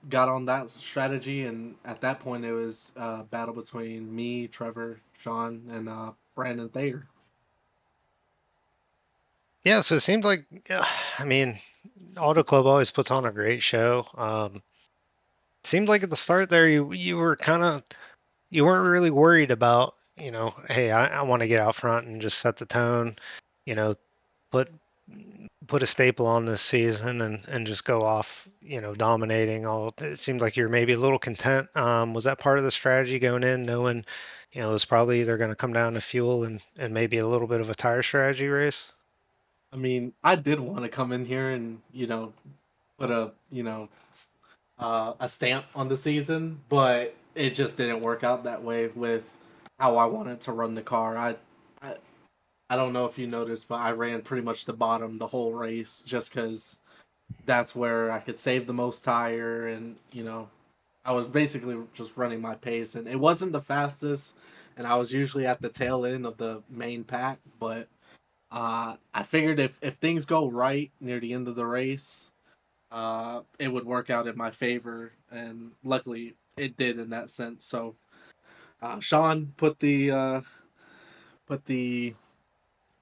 [SPEAKER 4] got on that strategy, and at that point, it was a battle between me, Trevor, Sean, and Brandon Thayer.
[SPEAKER 2] Yeah, so it seems like, I mean, Auto Club always puts on a great show. Seemed like at the start there, you were kind of, you weren't really worried about, hey, I want to get out front and just set the tone, you know, put put a staple on this season and just go off, dominating. All it seemed like you're maybe a little content. Was that part of the strategy going in, knowing, it was probably either going to come down to fuel and maybe a little bit of a tire strategy race?
[SPEAKER 4] I mean, I did want to come in here and put a stamp on the season, but it just didn't work out that way with how I wanted to run the car. I, I don't know if you noticed, but I ran pretty much the bottom the whole race just because that's where I could save the most tire, and I was basically just running my pace, and it wasn't the fastest, and I was usually at the tail end of the main pack, but I figured if things go right near the end of the race, it would work out in my favor, and luckily it did in that sense. So Sean put the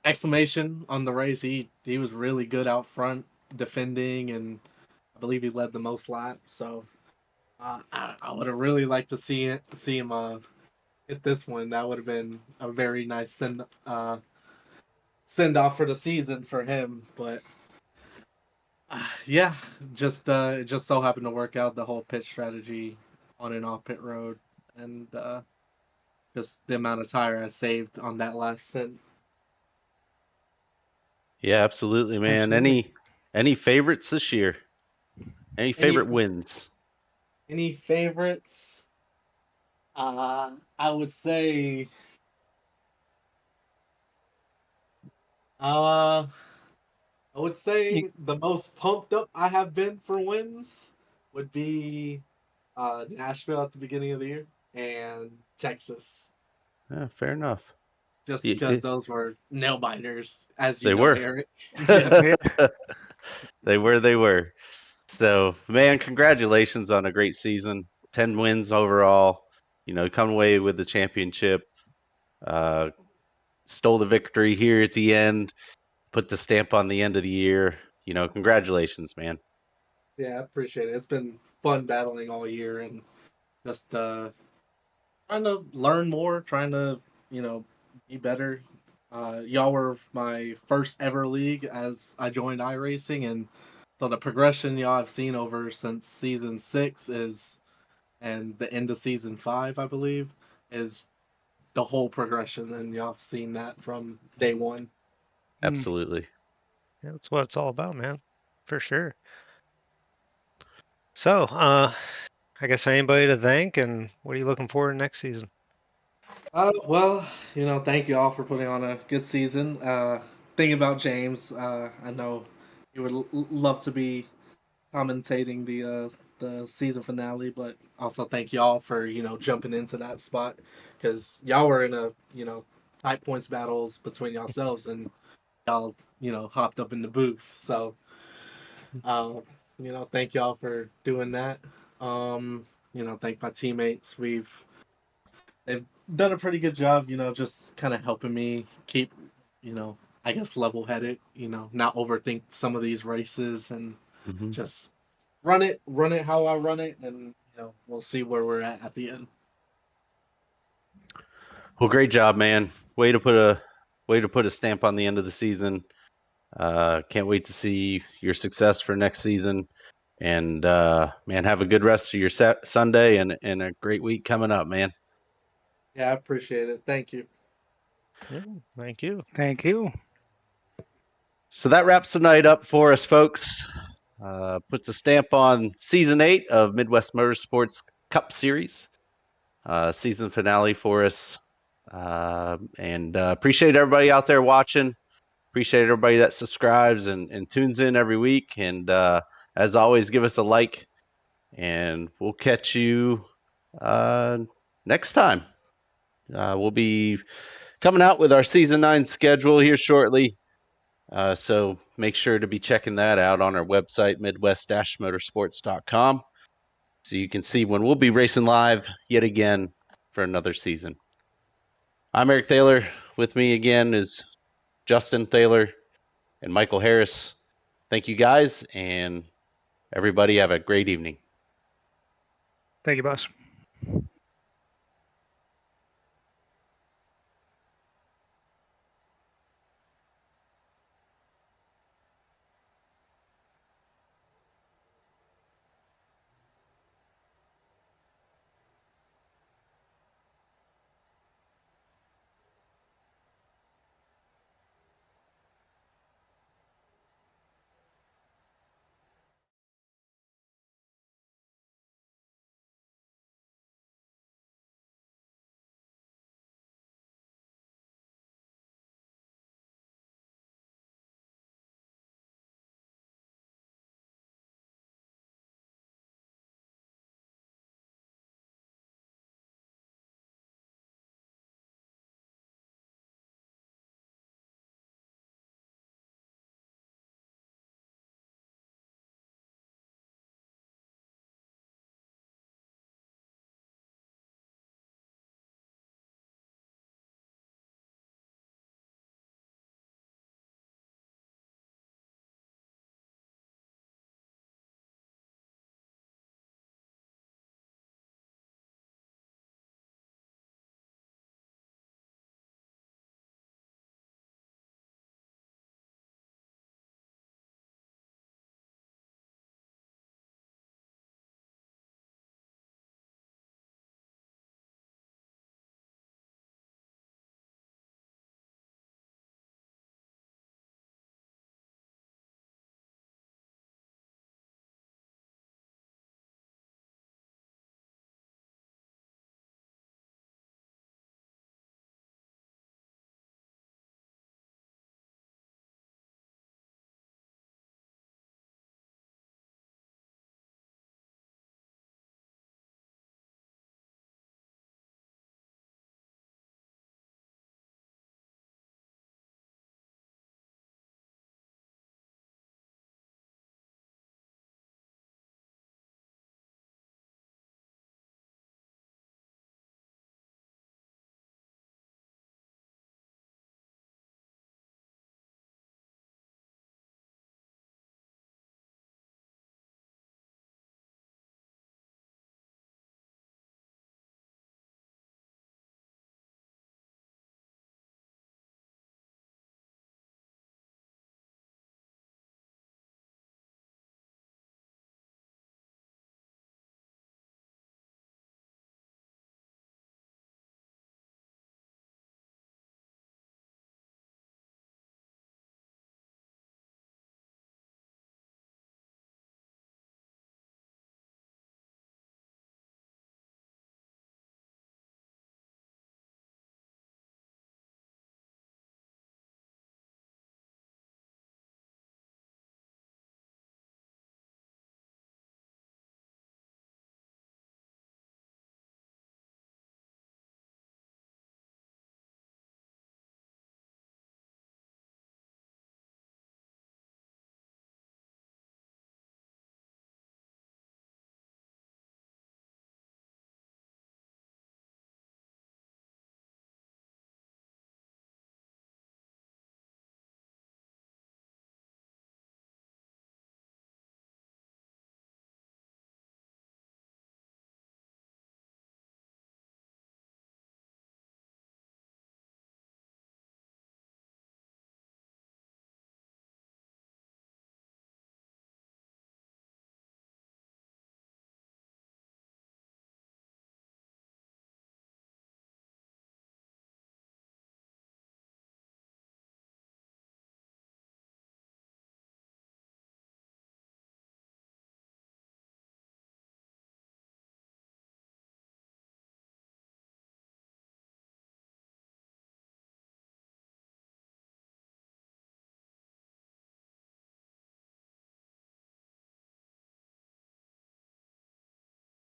[SPEAKER 4] exclamation on the race. He was really good out front defending, and I believe he led the most laps. So I would have really liked to see him hit this one. That would have been a very nice send off for the season for him. But yeah, just it just so happened to work out the whole pit strategy on and off pit road, and just the amount of tire I saved on that last stint.
[SPEAKER 1] Yeah, absolutely, man.
[SPEAKER 3] Absolutely.
[SPEAKER 1] Any favorites this year? Any favorite wins?
[SPEAKER 4] Any favorites? I would say uh I would say the most pumped up I have been for wins would be Nashville at the beginning of the year and Texas.
[SPEAKER 1] Yeah, fair enough.
[SPEAKER 4] Just
[SPEAKER 1] Y-
[SPEAKER 4] because those were nail biters, as you
[SPEAKER 1] They
[SPEAKER 4] know,
[SPEAKER 1] were.
[SPEAKER 4] Eric. Yeah.
[SPEAKER 3] Yeah.
[SPEAKER 1] They were. So, man, congratulations on a great season. 10 wins overall. Come away with the championship. Uh, stole the victory here at the end. Put the stamp on the end of the year. Congratulations, man.
[SPEAKER 4] Yeah, I appreciate it. It's been fun battling all year and just trying to learn more, trying to, be better. Y'all were my first ever league as I joined iRacing, and so the progression y'all have seen over since season 6 is, and the end of season 5, I believe, is the whole progression, and y'all have seen that from day one.
[SPEAKER 1] Absolutely.
[SPEAKER 2] Yeah, that's what it's all about, man, for sure. So, I guess anybody to thank, and what are you looking forward to next season?
[SPEAKER 4] Well, thank you all for putting on a good season. Thinking about James, I know you would love to be commentating the season finale, but also thank y'all for jumping into that spot because y'all were in a tight points battles between yourselves, and y'all hopped up in the booth. So thank y'all for doing that. Thank my teammates. They've done a pretty good job, just kind of helping me keep, I guess level headed, not overthink some of these races, and
[SPEAKER 1] Mm-hmm.
[SPEAKER 4] just run it how I run it, and we'll see where we're at the end.
[SPEAKER 1] Well, great job, man. Way to put a stamp on the end of the season. Can't wait to see your success for next season. And man, have a good rest of your Sunday and a great week coming up, man.
[SPEAKER 4] Yeah, I appreciate it. Thank you.
[SPEAKER 2] Yeah, thank you.
[SPEAKER 3] Thank you.
[SPEAKER 1] So that wraps the night up for us, folks. Puts a stamp on season 8 of Midwest Motorsports Cup Series. Season finale for us. And appreciate everybody out there watching. Appreciate everybody that subscribes and tunes in every week. And as always, give us a like. And we'll catch you next time. We'll be coming out with our season 9 schedule here shortly. So make sure to be checking that out on our website, midwest-motorsports.com, so you can see when we'll be racing live yet again for another season. I'm Eric Thaler. With me again is Justin Thaler and Michael Harris. Thank you guys, and everybody have a great evening.
[SPEAKER 3] Thank you, boss.